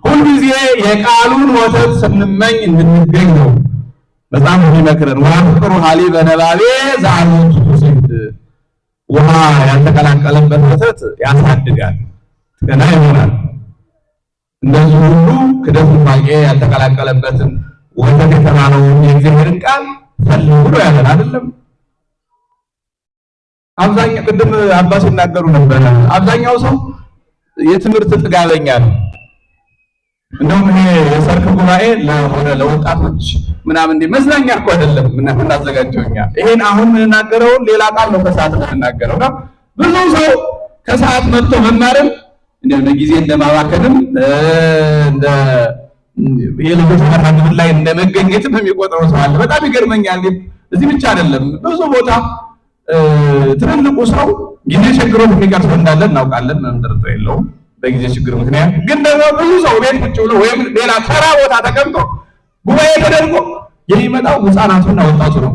ሁልጊዜ የቃሉን ወተት ስንመኝ እንድንገኝ ነው በጣም የሚመክረን። ወአፍቅሩ ሀሊበ ነባቤ ዘአልቦቱ ትውስት። ውሃ ያልተቀላቀለበት ወተት ያሳድጋል፣ ጤና ይሆናል። እንደዚህ ሁሉ ክደት ማቄ ያልተቀላቀለበትን ወተት የተባለውን የእግዚአብሔርን ቃል ፈልጉ ነው ያለን አይደለም። አብዛኛው ቅድም አባስ ይናገሩ ነበር። አብዛኛው ሰው የትምህርት ጥጋበኛ ነው። እንደውም ይሄ የሰርክ ጉባኤ ለወጣቶች ምናምን እንደ መዝናኛ እኮ አይደለም እናዘጋጀው እኛ። ይሄን አሁን የምንናገረውን ሌላ ቃል ነው ከሰዓት የምንናገረውና ብዙ ሰው ከሰዓት መጥቶ መማርም እንደ ጊዜ እንደማባከንም እንደ የልጆች መርሃግብር ላይ እንደመገኘትም የሚቆጥረው ሰው አለ። በጣም ይገርመኛል። እዚህ ብቻ አይደለም፣ ብዙ ቦታ ትልልቁ ሰው ጊዜ ችግሮት የሚቀር ሰው እንዳለ እናውቃለን። ምንም ጥርጥር የለውም በጊዜ ችግር ምክንያት። ግን ደግሞ ብዙ ሰው ቤት ቁጭ ብሎ ወይም ሌላ ተራ ቦታ ተቀምጦ ጉባኤ ተደርጎ የሚመጣው ሕፃናቱና ወጣቱ ነው።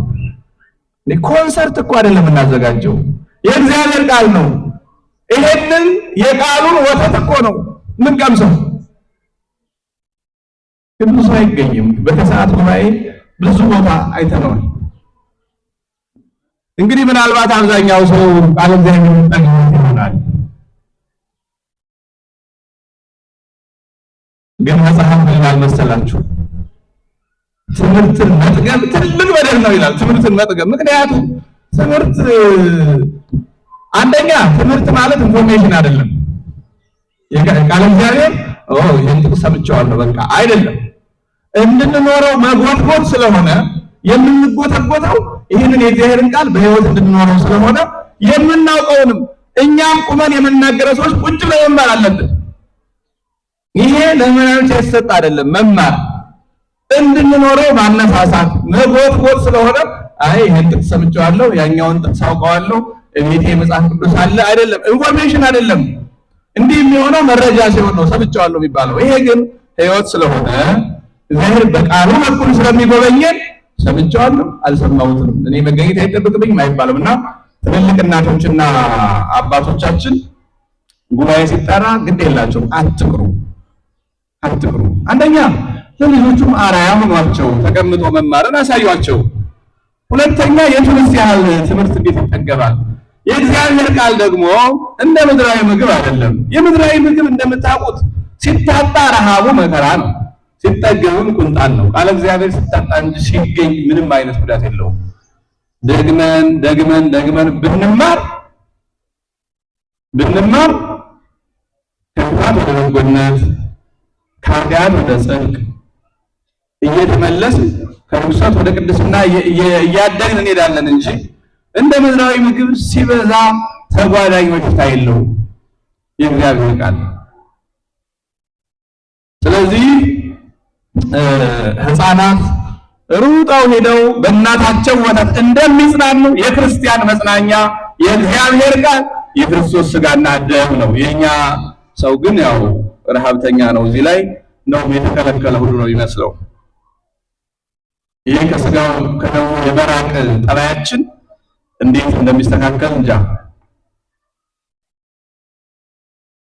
ኮንሰርት እኮ አይደለም እናዘጋጀው፣ የእግዚአብሔር ቃል ነው። ይሄንን የቃሉን ወተት እኮ ነው ምን ቀምሰው። ብዙ ሰው አይገኝም። በከሰዓት ጉባኤ ብዙ ቦታ አይተነዋል። እንግዲህ ምናልባት አብዛኛው ሰው ቃል እግዚአብሔር ይጠቅማል ይሆናል። ግን መጽሐፍ ምን ይላል መሰላችሁ? ትምህርትን መጥገብ ትልቅ በደል ነው ይላል። ትምህርትን መጥገብ። ምክንያቱም ትምህርት አንደኛ ትምህርት ማለት ኢንፎርሜሽን አይደለም። ቃል እግዚአብሔር ይሄን ጥቅስ ሰምቼዋለሁ በቃ አይደለም። እንድንኖረው መጎትጎት ስለሆነ የምንጎተጎተው ይህንን የእግዚአብሔርን ቃል በሕይወት እንድንኖረው ስለሆነ የምናውቀውንም እኛም ቁመን የምናገረው ሰዎች ቁጭ ብለው መማር አለብን። ይሄ ለመናኞች ያሰጥ አይደለም። መማር እንድንኖረው ማነሳሳት መጎትጎት ስለሆነ አይ ይሄን ጥቅስ ሰምቼዋለሁ ያኛውን ጥቅስ አውቀዋለሁ እቤቴ መጽሐፍ ቅዱስ አለ አይደለም፣ ኢንፎርሜሽን አይደለም። እንዲህ የሚሆነው መረጃ ሲሆን ነው ሰምቼዋለሁ የሚባለው። ይሄ ግን ሕይወት ስለሆነ እግዚአብሔር በቃሉ በኩል ስለሚጎበኘን ሰምቼዋለሁ አልሰማሁትም እኔ መገኘት አይጠበቅብኝም አይባልምና ትልልቅ እናቶችና አባቶቻችን ጉባኤ ሲጠራ ግድ የላቸውም። አትቅሩ። አንደኛ ለልጆቹም አርአያ ሆኗቸው ተቀምጦ መማርን አሳዩአቸው። ሁለተኛ የቱንስ ያህል ትምህርት እንዴት ይጠገባል። የእግዚአብሔር ቃል ደግሞ እንደ ምድራዊ ምግብ አይደለም። የምድራዊ ምግብ እንደምታውቁት ሲታጣ ረሃቡ መከራ ነው፣ ሲጠገብም ቁንጣን ነው። ቃል እግዚአብሔር ሲታጣ እንጂ ሲገኝ ምንም አይነት ጉዳት የለውም። ደግመን ብንማር ከክፋት ወደ በጎነት ከኃጢአት ወደ ጽድቅ እየተመለስን ከርኩሰት ወደ ቅድስና እያደግን እንሄዳለን እንጂ እንደ ምድራዊ ምግብ ሲበዛ ተጓዳኝ በሽታ የለውም የእግዚአብሔር ቃል። ስለዚህ ሕፃናት ሩጠው ሄደው በእናታቸው ወተት እንደሚጽናኑ የክርስቲያን መጽናኛ የእግዚአብሔር ቃል የክርስቶስ ሥጋና ደም ነው። የኛ ሰው ግን ያው ረሃብተኛ ነው። እዚህ ላይ ነው የተከለከለ ሁሉ ነው ይመስለው። ይሄ ከሥጋው ከደሙ የመራቅ ጠባያችን እንዴት እንደሚስተካከል እንጃ።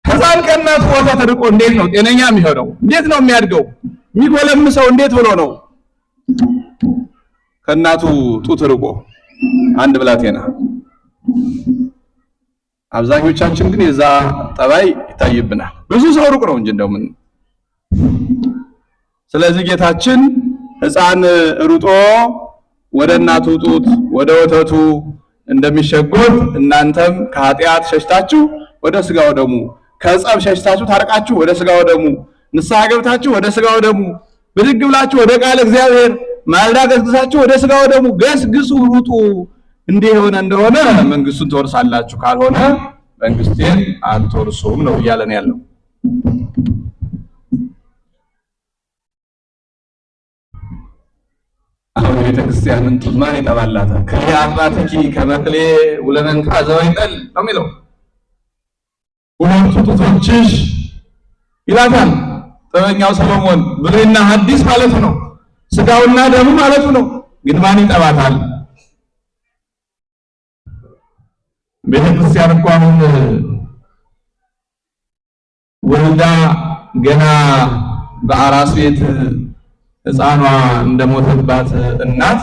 ሕፃን ከእናቱ ወተት ርቆ እንዴት ነው ጤነኛ የሚሆነው? እንዴት ነው የሚያድገው? የሚጎለምሰው እንዴት ብሎ ነው? ከእናቱ ጡት ርቆ አንድ ብላቴና። አብዛኞቻችን ግን የዛ ጠባይ ይታይብናል። ብዙ ሰው ሩቅ ነው እንጂ እንደምን። ስለዚህ ጌታችን ሕፃን ሩጦ ወደ እናቱ ጡት ወደ ወተቱ እንደሚሸጎት እናንተም ከኃጢአት ሸሽታችሁ ወደ ሥጋው ደሙ፣ ከጸብ ሸሽታችሁ ታርቃችሁ ወደ ሥጋው ደሙ፣ ንስሐ ገብታችሁ ወደ ሥጋው ደሙ፣ ብድግ ብላችሁ ወደ ቃል እግዚአብሔር ማልዳ ገስግሳችሁ ወደ ሥጋው ደሙ ገስግሱ፣ ሩጡ። እንዲህ የሆነ እንደሆነ መንግስቱን ትወርሳላችሁ፣ ካልሆነ መንግስቴን አትወርሱም ነው እያለን ያለው። አሁን ቤተክርስቲያንን ጡት ማን ይጠባላታል? ክልኤ አጥባትኪ ከመ ክልኤ ወለመንታ ዘወይጠል ነው የሚለው። ሁለቱ ጡቶችሽ ይላታል ጥበበኛው ሰሎሞን። ብሉይና ሐዲስ ማለቱ ነው፣ ሥጋውና ደሙ ማለቱ ነው። ግን ማን ይጠባታል? ቤተክርስቲያን እኮ አሁን ወልዳ ገና በአራስ ቤት ሕፃኗ እንደሞተባት እናት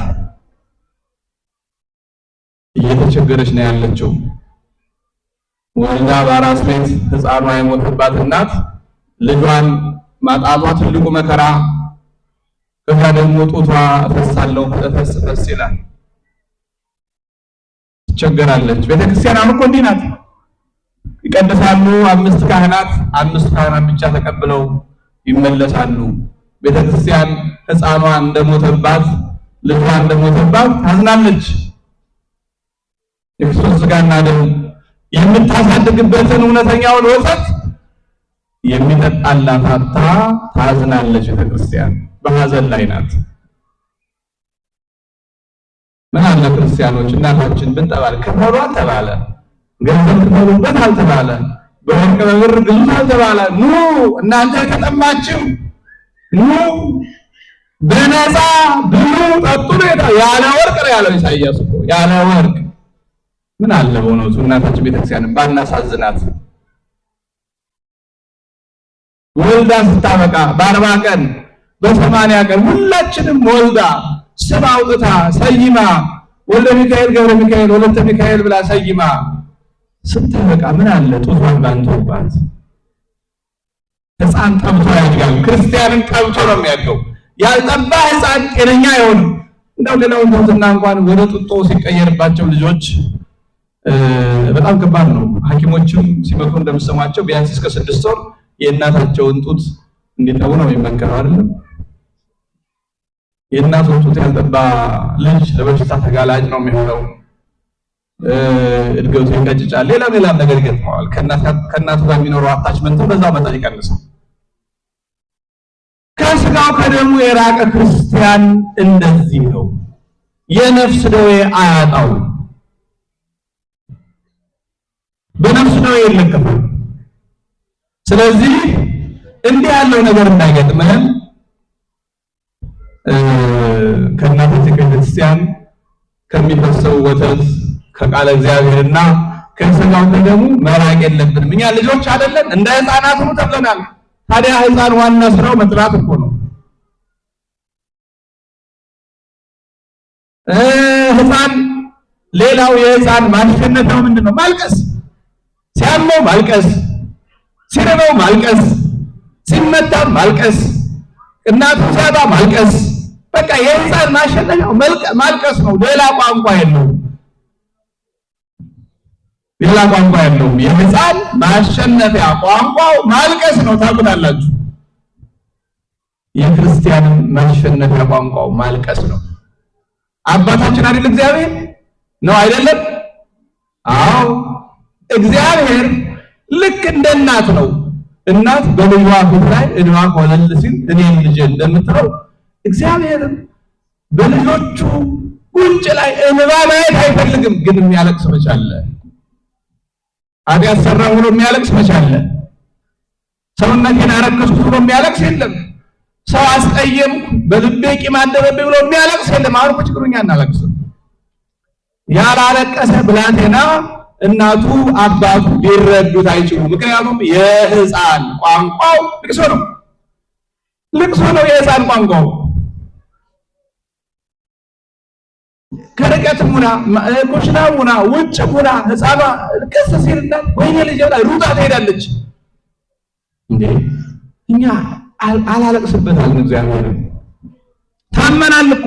እየተቸገረች ነው ያለችው። ወልዳ በአራስ ቤት ሕፃኗ የሞተባት እናት ልጇን ማጣቷ ትልቁ መከራ፣ ከዛ ደግሞ ጡቷ እፈሳለሁ ፈስ ይላል፣ ትቸገራለች። ቤተክርስቲያን አሁን እኮ እንዲህ ናት። ይቀድሳሉ አምስቱ ካህናት ብቻ ተቀብለው ይመለሳሉ። ቤተክርስቲያን ሕፃኗ እንደሞተባት ልጇ እንደሞተባት ታዝናለች። የክርስቶስ ሥጋና ደም የምታሳድግበትን እውነተኛውን ወተት የሚጠጣላት አጥታ ታዝናለች። ቤተክርስቲያን በሐዘን ላይ ናት። ምን አለ ክርስቲያኖች እናታችን ብንጠባል ክፈሉ አልተባለ፣ ገንዘብ ክፈሉበት አልተባለ፣ በወርቅ በብር ግዙት አልተባለ። ኑ እናንተ ከጠማችሁ ኑ በነፃ ብሉ ጠጡ ነው ያለ ወርቅ ነው ያለው ኢሳይያስ እኮ ያለ ወርቅ። ምን አለ በእውነቱ እናታችን ቤተክርስቲያንን ባናሳዝናት። ወልዳ ስታበቃ በ40 ቀን በ80 ቀን ሁላችንም ወልዳ ስም አውጥታ ሰይማ ወልደ ሚካኤል ገብረ ሚካኤል ወለተ ሚካኤል ብላ ሰይማ ስታበቃ ምን አለ ጡቷን ባንተውባት። ሕፃን ጠብቶ ያድጋል። ክርስቲያንን ጠብቶ ነው የሚያድገው። ያልጠባ ሕፃን ጤነኛ አይሆንም። እንደው ሌላውን ተውትና እንኳን ወደ ጡጦ ሲቀየርባቸው ልጆች በጣም ከባድ ነው። ሐኪሞችም ሲመክሩ እንደምሰማቸው ቢያንስ እስከ 6 ወር የእናታቸውን ጡት እንዲጠቡ ነው የሚመከረው አይደለም። የእናቱን ጡት ያልጠባ ልጅ ለበሽታ ተጋላጭ ነው የሚሆነው። እድገቱ ይቀጭጫል። ሌላም ነገር ይገጥመዋል። ከእናቱ ጋር የሚኖረው አታችመንት በዛ መጠን ይቀንሳል። ከስጋው ከደሙ የራቀ ክርስቲያን እንደዚህ ነው። የነፍስ ደዌ አያጣው፣ በነፍስ ደዌ ይለከፋል። ስለዚህ እንዲህ ያለው ነገር እንዳይገጥመን ከእናታችን ከክርስቲያን ከሚፈሰው ወተት ከቃለ እግዚአብሔርና ከስጋው ከደሙ መራቅ የለብንም። እኛ ልጆች አይደለን? እንደ ሕፃናት ነው ተብለናል። ታዲያ ሕፃን ዋና ስራው መጥራት እኮ ነው። ሕፃን ሌላው የሕፃን ማንነት ነው ምንድነው? ማልቀስ፣ ሲያመው ማልቀስ፣ ሲርበው ማልቀስ፣ ሲመታ ማልቀስ፣ እናቱ ሲያጣ ማልቀስ። በቃ የሕፃን ማሸነፊያው ማልቀስ ነው። ሌላ ቋንቋ የለውም። ሌላ ቋንቋ የለውም። የሕፃን ማሸነፊያ ቋንቋው ማልቀስ ነው። ታውቁታላችሁ። የክርስቲያን ማሸነፊያ ቋንቋው ማልቀስ ነው። አባታችን አይደል እግዚአብሔር ነው አይደለም? አዎ፣ እግዚአብሔር ልክ እንደ እናት ነው። እናት በልጇ ፊት ላይ እንባ ኮለል ሲል እኔን ልጄ እንደምትለው እግዚአብሔርም በልጆቹ ጉንጭ ላይ እንባ ማየት አይፈልግም። ግን የሚያለቅስ መች አለ? ኃጢአት ሰራሁ ብሎ የሚያለቅስ መች አለ? ሰውነቴን አረከስኩ ብሎ የሚያለቅስ የለም። ሰው አስቀየምኩ በልቤ ቂም አደረብኝ ብሎ የሚያለቅስ የለም። አሁን እኮ ችግሩ እኛ እናለቅስም። ያላለቀሰ ብላቴና እናቱ አባቱ ሊረዱት አይችሉም። ምክንያቱም የሕፃን ቋንቋው ልቅሶ ነው። ልቅሶ ነው የሕፃን ቋንቋው። ከርቀት ሙና ኩሽና ሙና ውጭ ሙና ሕፃኗ ልቅስ ሲልላት ወይኔ ልጅ ብላ ሩጣ ትሄዳለች። እንዴ እኛ አላለቅስበታል። እግዚአብሔር ታመናል እኮ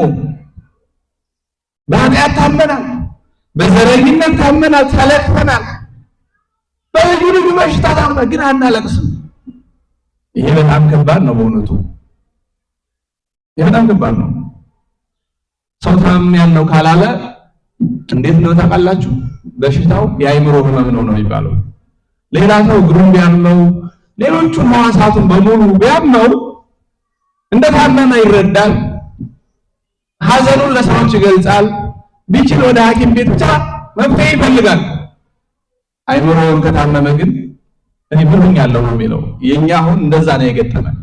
በኃጢአት ታመናል፣ በዘረኝነት ታመናል፣ ተለቅፈናል፣ በልዩ ልዩ በሽታ ታመናል፣ ግን አናለቅስም። ይሄ በጣም ከባድ ነው በእውነቱ። ይሄ በጣም ከባድ ነው። ሰው ታምሜያለሁ ካላለ እንዴት ነው ታውቃላችሁ? በሽታው የአእምሮ ህመም ነው የሚባለው። ሌላ ሰው እግሩን ቢያመው ሌሎቹን ሕዋሳቱን በሙሉ ቢያመው እንደታመመ ይረዳል፣ ሐዘኑን ለሰዎች ይገልጻል። ቢችል ወደ ሐኪም ቤት ብቻ መፍትሄ ይፈልጋል። አእምሮውን ከታመመ ግን እኔ ብሎኛለሁ ነው የሚለው። የኛ አሁን እንደዛ ነው የገጠመን።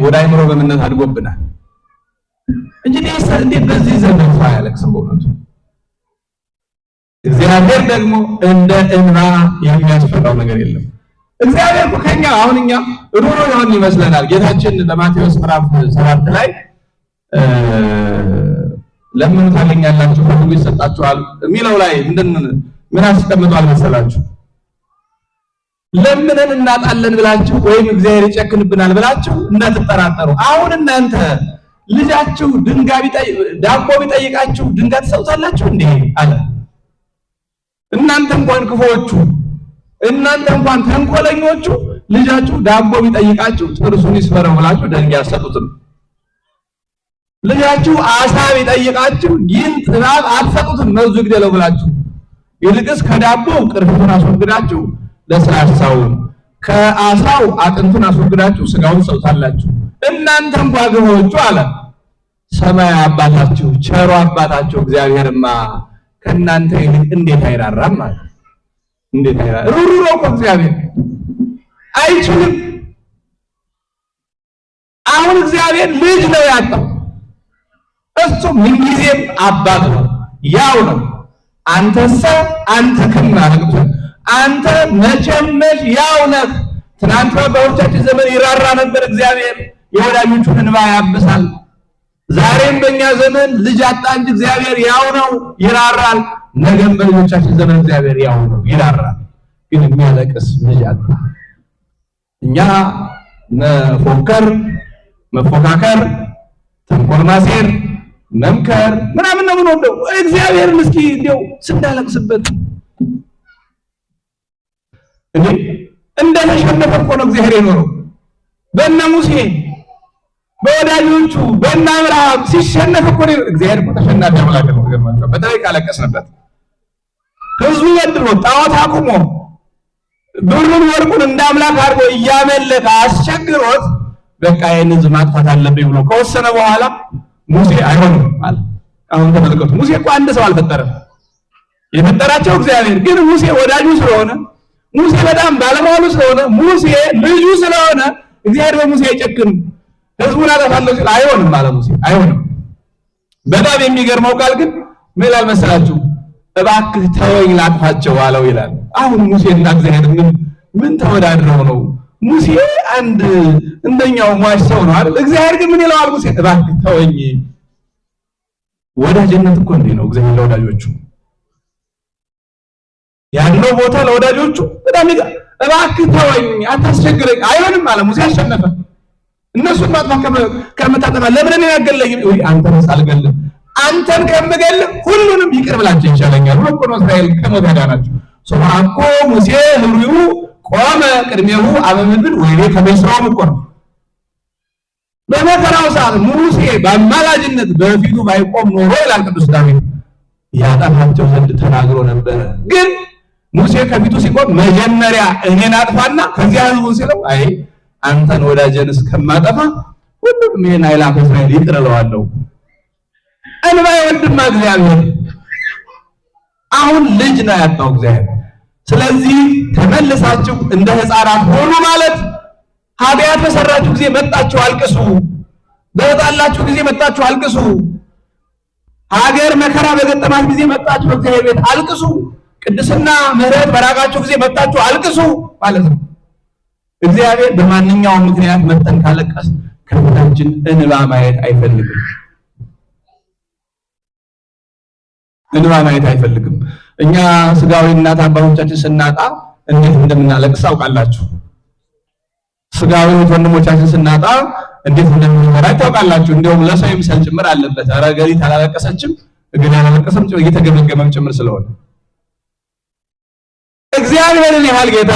ወደ አእምሮ በምነት አድጎብናል እንጂ እንዴት በዚህ ዘመን ሰው አያለቅስም በእውነቱ። እግዚአብሔር ደግሞ እንደ እንባ የሚያስፈራው ነገር የለም። እግዚአብሔር ከኛ አሁን እኛ ሩሮ ይሆን ይመስለናል። ጌታችን በማቴዎስ ምዕራፍ 7 ላይ ለምኑ ታገኛላችሁ፣ ፈልጉ ይሰጣችኋል የሚለው ላይ ምን አስቀምጧል መሰላችሁ? ለምነን እናጣለን ብላችሁ ወይም እግዚአብሔር ይጨክንብናል ብላችሁ እንዳትጠራጠሩ። አሁን እናንተ ልጃችሁ ዳቦ ቢጠይቃችሁ ድንጋይ ትሰጡታላችሁ እንዴ አለ። እናንተ እንኳን ክፉዎቹ፣ እናንተ እንኳን ተንኮለኞቹ ልጃችሁ ዳቦ ቢጠይቃችሁ ጥርሱን ይስበረው ብላችሁ ድንጋይ አትሰጡትም። ልጃችሁ አሳ ቢጠይቃችሁ ጊንጥ እባብ አትሰጡትም፣ መርዙ ይግደለው ብላችሁ። ይልቅስ ከዳቦው ቅርፊቱን አስወግዳችሁ ለስላሳውን፣ ከአሳው አጥንቱን አስወግዳችሁ ስጋውን ሰውታላችሁ። እናንተ እንኳን ግፎቹ አለ ሰማይ አባታችሁ ቸሩ አባታችሁ እግዚአብሔርማ ከእናንተ ይልቅ እንዴት አይራራም ማለት እንዴት አይራራ። ሩሩ ነው እኮ እግዚአብሔር፣ አይችልም። አሁን እግዚአብሔር ልጅ ነው ያጣው። እሱ ምንጊዜም አባት ነው፣ ያው ነው። አንተሰ አንተ ከማለት አንተ መቼም ያው ነህ። ትናንት በአባቶቻችን ዘመን ይራራ ነበር እግዚአብሔር፣ የወዳጆቹን እንባ ያብሳል። ዛሬም በእኛ ዘመን ልጅ አጣ እንጂ እግዚአብሔር ያው ነው፣ ይራራል። ነገም በልጆቻችን ዘመን እግዚአብሔር ያው ነው፣ ይራራል። ግን የሚያለቅስ ልጅ አጣ። እኛ መፎካከር፣ ተንኮል ማሴር፣ መምከር ምናምን ነው የምንወደው። እግዚአብሔርን እስኪ እንደው ስናለቅስበት እንደተሸነፈ እኮ ነው እግዚአብሔር የኖረው። በእነ ሙሴ በወዳጆቹ በእነ አብርሃም ሲሸነፍ እኮ ነው እግዚአብሔር። እኮ ተሸናፊ አምላክ ነው። ገርማቸው በተለይ ካለቀስንበት ህዝቡ በድሮ ጣዖት አቁሞ ብሩን ወርቁን እንደ አምላክ አድርጎ እያመለከ አስቸግሮት በቃ ይሄን ሕዝብ ማጥፋት አለብኝ ብሎ ከወሰነ በኋላ ሙሴ አይሆንም አለ። አሁን ተመልከቱ፣ ሙሴ እኮ አንድ ሰው አልፈጠረም። የፈጠራቸው እግዚአብሔር ግን ሙሴ ወዳጁ ስለሆነ ሙሴ በጣም ባለሟሉ ስለሆነ ሙሴ ልጁ ስለሆነ እግዚአብሔር በሙሴ አይጨክንም። ሕዝቡን አጠፋለሁ ሲል አይሆንም አለ ሙሴ። አይሆንም። በጣም የሚገርመው ቃል ግን ምን ይላል መሰላችሁ? እባክህ ተወኝ ላጥፋቸው አለው ይላል። አሁን ሙሴና እግዚአብሔር ምን ተወዳድረው ነው? ሙሴ አንድ እንደኛው ሟች ሰው ነው አይደል? እግዚአብሔር ግን ምን ይለዋል? ሙሴ እባክህ ተወኝ። ወዳጅነት እኮ እንዲህ ነው። እግዚአብሔር ለወዳጆቹ ያለው ቦታ ለወዳጆቹ በጣም እባክህ ተወኝ፣ አታስቸግረኝ። አይሆንም አለ ሙሴ። አሸነፈ። እነሱን ማጥፋት ከምታጠፋ ለምን እኔን አትገለኝም? ወይ አንተን አልገልም፣ አንተን ከምገል ሁሉንም ይቅር ብላችሁ ይሻለኛል ብሎ እኮ ነው እስራኤል ከሞት ያዳናቸው። ሶማኮ ሙሴ ህሩዩ ቆመ ቅድሜሁ አበምድር ወይ ከበስራው እኮ ነው። በመከራው ሰዓት ሙሴ በአማላጅነት በፊቱ ባይቆም ኖሮ ይላል ቅዱስ ዳዊት ያጠፋቸው ዘንድ ተናግሮ ነበረ። ግን ሙሴ ከፊቱ ሲቆም መጀመሪያ እኔን አጥፋና ከዚያ ህዝቡን ሲለው አይ አንተን ወዳጀን እስከማጠፋ ሁሉም ይሄን አይላፍ እስራኤል ይቅር እለዋለሁ። እንባ ይወድማ እግዚአብሔር። አሁን ልጅ ነው ያጣው እግዚአብሔር። ስለዚህ ተመልሳችሁ እንደ ሕፃናት ሆኑ ማለት ኃጢአት በሰራችሁ ጊዜ መጣችሁ አልቅሱ፣ በተጣላችሁ ጊዜ መጣችሁ አልቅሱ፣ ሀገር መከራ በገጠማችሁ ጊዜ መጣችሁ በእግዚአብሔር ቤት አልቅሱ፣ ቅድስና ምሕረት በራቃችሁ ጊዜ መጣችሁ አልቅሱ ማለት ነው። እግዚአብሔር በማንኛውም ምክንያት መተን ካለቀስ ከፊታችን እንባ ማየት አይፈልግም። እንባ ማየት አይፈልግም። እኛ ስጋዊ እናት አባቶቻችን ስናጣ እንዴት እንደምናለቅስ ታውቃላችሁ። ስጋዊ ወንድሞቻችን ስናጣ እንዴት እንደምንመራ ታውቃላችሁ። እንደውም ለሰው የሚሰል ጭምር አለበት። ኧረ ገሊት አላለቀሰችም፣ እግል አላለቀሰም እየተገመገመም ጭምር ስለሆነ እግዚአብሔርን ያህል ጌታ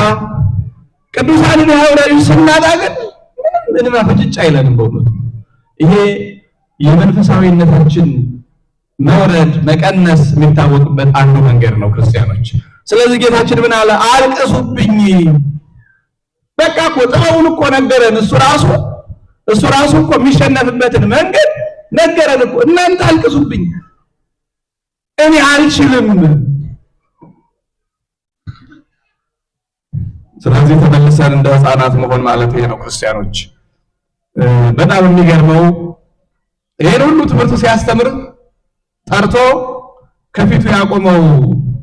ቅዱሳንን ያህል ስናጣ ግን ምንም ፍጭጭ አይለንም። በእውነቱ ይሄ የመንፈሳዊነታችን መውረድ መቀነስ የሚታወቅበት አንዱ መንገድ ነው ክርስቲያኖች። ስለዚህ ጌታችን ምን አለ? አልቅሱብኝ። በቃ እኮ ጥበቡን እኮ ነገረን። እሱ ራሱ እኮ የሚሸነፍበትን መንገድ ነገረን እኮ። እናንተ አልቅሱብኝ፣ እኔ አልችልም። ስለዚህ ተመልሰን እንደ ሕፃናት መሆን ማለት ይሄ ነው ክርስቲያኖች። በጣም የሚገርመው ይሄን ሁሉ ትምህርት ሲያስተምር ጠርቶ ከፊቱ ያቆመው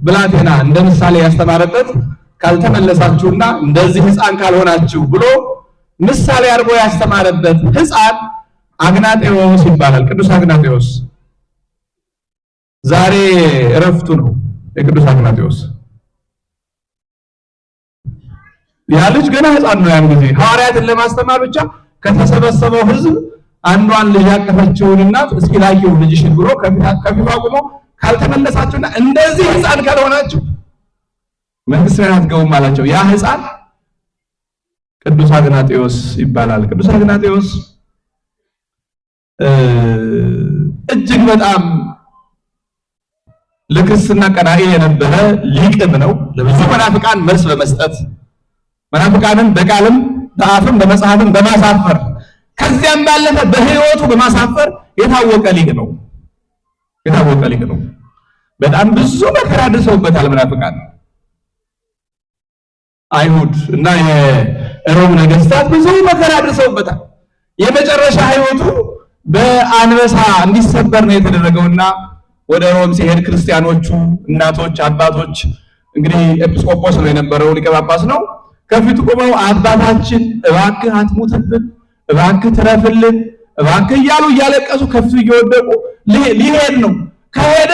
ብላቴና እንደ ምሳሌ ያስተማረበት ካልተመለሳችሁና እንደዚህ ሕፃን ካልሆናችሁ ብሎ ምሳሌ አድርጎ ያስተማረበት ሕፃን አግናጤዎስ ይባላል። ቅዱስ አግናጤዎስ ዛሬ እረፍቱ ነው። የቅዱስ አግናጤዎስ ያ ልጅ ገና ሕፃን ነው። ያን ጊዜ ሐዋርያትን ለማስተማር ብቻ ከተሰበሰበው ሕዝብ አንዷን ልጅ ያቀፈችውን እናት እስኪ ላኪው ልጅሽን ብሎ ከፊቱ አቁሞ ካልተመለሳችሁና እንደዚህ ሕፃን ካልሆናችሁ መንግሥተ ሰማያት አትገቡም አላቸው። ያ ሕፃን ቅዱስ አግናጤዎስ ይባላል። ቅዱስ አግናጤዎስ እጅግ በጣም ለክርስትና ቀናኢ የነበረ ሊቅም ነው። ለብዙ መናፍቃን መልስ በመስጠት መናፍቃንን በቃልም በአፍም በመጽሐፍም በማሳፈር ከዚያም ባለፈ በሕይወቱ በማሳፈር የታወቀ ሊቅ ነው። የታወቀ ሊቅ ነው። በጣም ብዙ መከራ ደርሰውበታል መናፍቃን አይሁድ እና የሮም ነገስታት ብዙ መከራ ደርሰውበታል። የመጨረሻ ሕይወቱ በአንበሳ እንዲሰበር ነው የተደረገውና ወደ ሮም ሲሄድ ክርስቲያኖቹ እናቶች፣ አባቶች እንግዲህ ኤጲስቆጶስ ነው የነበረው ሊቀ ጳጳስ ነው። ከፊቱ ቆመው አባታችን እባክህ አትሙትብን፣ እባክህ ትረፍልን፣ እባክህ እያሉ እያለቀሱ ከፊቱ እየወደቁ ሊሄድ ነው። ከሄደ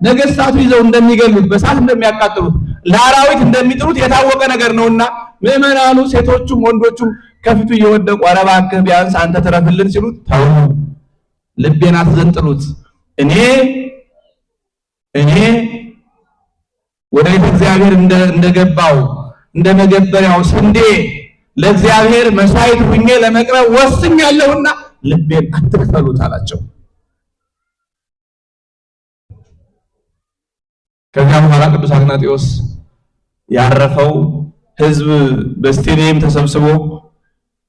ነገስታቱ ይዘው እንደሚገሉት በሳት እንደሚያቃጥሉት ለአራዊት እንደሚጥሉት የታወቀ ነገር ነውና ምዕመናኑ ሴቶቹም ወንዶቹም ከፊቱ እየወደቁ ኧረ እባክህ ቢያንስ አንተ ትረፍልን ሲሉት ተው፣ ልቤን አትዘንጥሉት፣ እኔ ወደ ቤተ እግዚአብሔር እንደገባው እንደ መገበሪያው ስንዴ ለእግዚአብሔር መስዋዕት ሁኜ ለመቅረብ ወስኛለሁና ልቤን አትክፈሉት አላቸው። ከዚያ በኋላ ቅዱስ አግናጤዎስ ያረፈው ሕዝብ በስቴዲየም ተሰብስቦ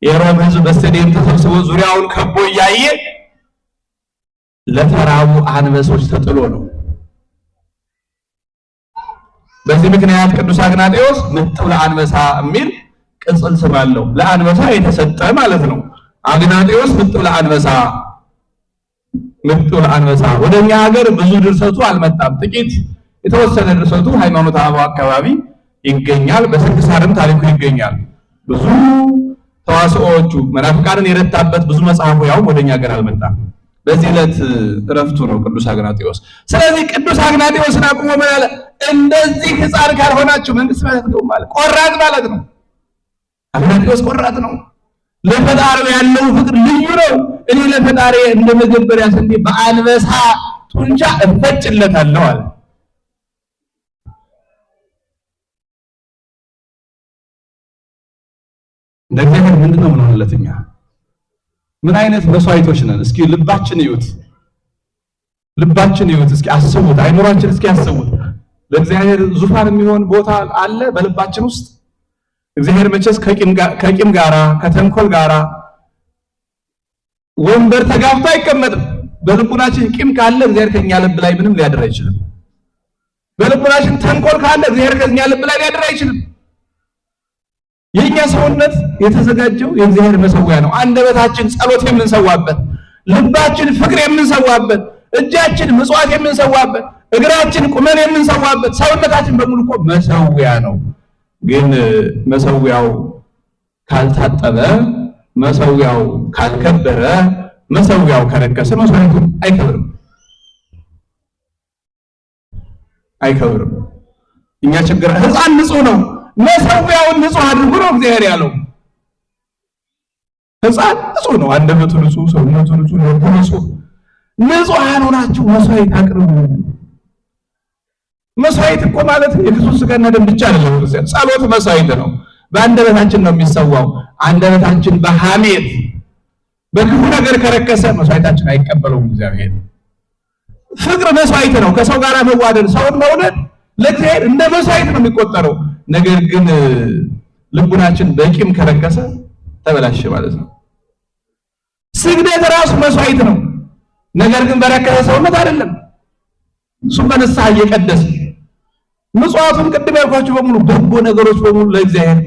የሮም ሕዝብ በስቴዲየም ተሰብስቦ ዙሪያውን ከቦ እያየ ለተራቡ አንበሶች ተጥሎ ነው። በዚህ ምክንያት ቅዱስ አግናጤዎስ ምጥው ለአንበሳ የሚል ቅጽል ስም አለው። ለአንበሳ የተሰጠ ማለት ነው። አግናጤዎስ ምጥው ለአንበሳ፣ ምጥው ለአንበሳ። ወደኛ ሀገር ብዙ ድርሰቱ አልመጣም። ጥቂት የተወሰነ ድርሰቱ ሃይማኖተ አበው አካባቢ ይገኛል። በስንክሳርም ታሪኩ ይገኛል። ብዙ ተዋስኦዎቹ መናፍቃንን የረታበት ብዙ መጽሐፉ ያው ወደኛ ሀገር አልመጣም። በዚህ ዕለት እረፍቱ ነው ቅዱስ አግናጤዎስ። ስለዚህ ቅዱስ አግናጤዎስን አቁሞ ምን አለ? እንደዚህ ሕፃን ካልሆናችሁ መንግስት ማለት ነው ማለት ቆራጥ ማለት ነው። አግናጤዎስ ቆራጥ ነው። ለፈጣሪው ያለው ፍቅር ልዩ ነው። እኔ ለፈጣሪ እንደ መገበሪያ ስንዴ በአንበሳ ጡንቻ እፈጭለታለሁ አለ። ለእግዚአብሔር ምንድነው ምን ሆነለት? እኛ ምን አይነት መስዋዕቶች ነን? እስኪ ልባችን ይዩት፣ ልባችን ይዩት። እስኪ አስቡት፣ አይምሯችን እስኪ አስቡት። ለእግዚአብሔር ዙፋን የሚሆን ቦታ አለ በልባችን ውስጥ? እግዚአብሔር መቼስ ከቂም ጋራ ከተንኮል ጋራ ወንበር ተጋፍቶ አይቀመጥም። በልቡናችን ቂም ካለ እግዚአብሔር ከኛ ልብ ላይ ምንም ሊያድር አይችልም። በልቡናችን ተንኮል ካለ እግዚአብሔር ከኛ ልብ ላይ ሊያድር አይችልም። የኛ ሰውነት የተዘጋጀው የእግዚአብሔር መሰዊያ ነው። አንደበታችን ጸሎት የምንሰዋበት፣ ልባችን ፍቅር የምንሰዋበት፣ እጃችን ምጽዋት የምንሰዋበት፣ እግራችን ቁመን የምንሰዋበት፣ ሰውነታችን በሙሉ እኮ መሰዊያ ነው። ግን መሰዊያው ካልታጠበ፣ መሰዊያው ካልከበረ፣ መሰዊያው ከረከሰ መስዋዕቱ አይከብርም አይከብርም። እኛ ችግር ሕፃን ንጹህ ነው፣ መሰዊያውን ንጹህ አድርጉ ነው እግዚአብሔር ያለው። ሕፃን ንጹህ ነው፣ አንደበቱ ንጹህ፣ ሰውነቱ ንጹህ፣ ልቡ ንጹህ። ንጹሃን ሆናችሁ መስዋዕት አቅርቡ። መስዋዕት እኮ ማለት የክርስቶስ ሥጋና ደም ብቻ አይደለም። ክርስቲያን ጸሎት መስዋዕት ነው። በአንደበታችን ነው የሚሰዋው። አንደበታችን በሐሜት በክፉ ነገር ከረከሰ መስዋዕታችን አይቀበለውም እግዚአብሔር። ፍቅር መስዋዕት ነው። ከሰው ጋር መዋደድ፣ ሰውን መውደድ ለእግዚአብሔር እንደ መስዋዕት ነው የሚቆጠረው። ነገር ግን ልቡናችን በቂም ከረከሰ ተበላሸ ማለት ነው። ስግደት ራሱ መስዋዕት ነው። ነገር ግን በረከሰ ሰውነት አይደለም። እሱም በንስሐ እየቀደስ ምጽዋቱን ቅድም ያልኳችሁ በሙሉ በጎ ነገሮች በሙሉ ለእግዚአብሔር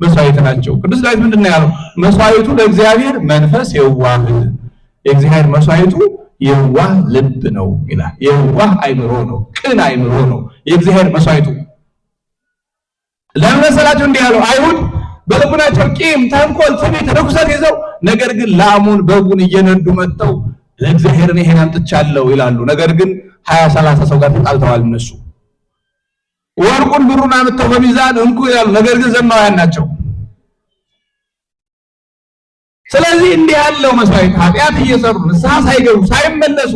መስዋዕት ናቸው። ቅዱስ ዳዊት ምንድነው ያለው? መስዋዕቱ ለእግዚአብሔር መንፈስ የዋህ፣ የእግዚአብሔር መስዋዕቱ የዋህ ልብ ነው ይላል። የዋህ አይምሮ ነው፣ ቅን አይምሮ ነው የእግዚአብሔር መስዋዕቱ። ለምን መሰላችሁ እንዲህ ያለው? አይሁድ በልቡናቸው ቂም፣ ተንኮል፣ ትዕቢት፣ ርኩሰት ይዘው ነገር ግን ላሙን በጉን እየነዱ መጥተው ለእግዚአብሔር ይሄን አምጥቻለሁ ይላሉ። ነገር ግን 20-30 ሰው ጋር ተጣልተዋል። እነሱ ወርቁን ብሩን አምጥተው በሚዛን እንኩ ይላሉ። ነገር ግን ዘማውያን ናቸው። ስለዚህ እንዲህ ያለው መስዋዕት ኃጢአት እየሰሩ ንስሐ ሳይገቡ ሳይመለሱ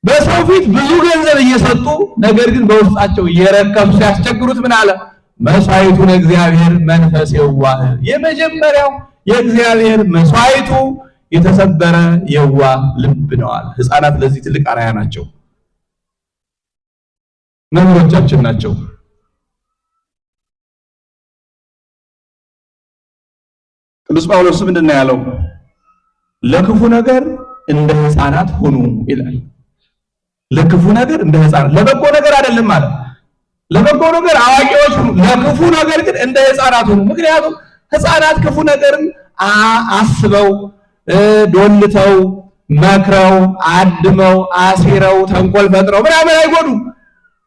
በሰው ፊት ብዙ ገንዘብ እየሰጡ ነገር ግን በውስጣቸው እየረከሱ ሲያስቸግሩት ምን አለ? መስዋዕቱ ለእግዚአብሔር መንፈስ የዋህ። የመጀመሪያው የእግዚአብሔር መስዋዕቱ የተሰበረ የዋህ ልብ ነዋል። ሕፃናት ለዚህ ትልቅ አርአያ ናቸው፣ መምህሮቻችን ናቸው። ቅዱስ ጳውሎስ ምንድን ነው ያለው? ለክፉ ነገር እንደ ሕፃናት ሁኑ ይላል። ለክፉ ነገር እንደ ሕፃናት፣ ለበጎ ነገር አይደለም ማለት። ለበጎ ነገር አዋቂዎች ሁኑ፣ ለክፉ ነገር ግን እንደ ሕፃናት ሁኑ። ምክንያቱም ሕፃናት ክፉ ነገርን አስበው ዶልተው መክረው አድመው አሲረው ተንኮል ፈጥረው ምናምን አይጎዱም።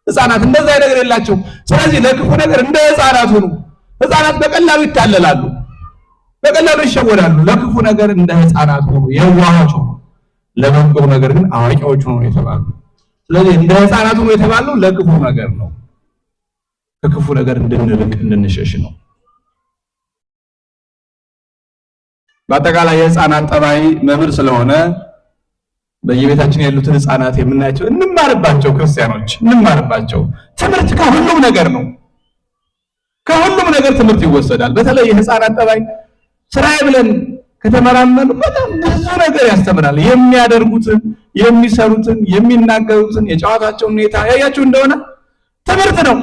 ሕፃናት እንደዛ ነገር የላቸው። ስለዚህ ለክፉ ነገር እንደ ሕፃናት ሁኑ። ሕፃናት በቀላሉ ይታለላሉ፣ በቀላሉ ይሸወዳሉ። ለክፉ ነገር እንደ ሕፃናት ሁኑ፣ የዋሆች ሁኑ። ለበጎ ነገር ግን አዋቂዎች ሁኑ የተባሉ። ስለዚህ እንደ ሕፃናት ሁኑ የተባሉ ለክፉ ነገር ነው። ከክፉ ነገር እንድንርቅ እንድንሸሽ ነው። በአጠቃላይ የሕፃናት ጠባይ መምህር ስለሆነ በየቤታችን ያሉትን ሕፃናት የምናያቸው እንማርባቸው። ክርስቲያኖች እንማርባቸው። ትምህርት ከሁሉም ነገር ነው። ከሁሉም ነገር ትምህርት ይወሰዳል። በተለይ የሕፃናት ጠባይ ስራዬ ብለን ከተመራመኑ በጣም ብዙ ነገር ያስተምራል። የሚያደርጉትን፣ የሚሰሩትን፣ የሚናገሩትን፣ የጨዋታቸውን ሁኔታ ያያችሁ እንደሆነ ትምህርት ነው።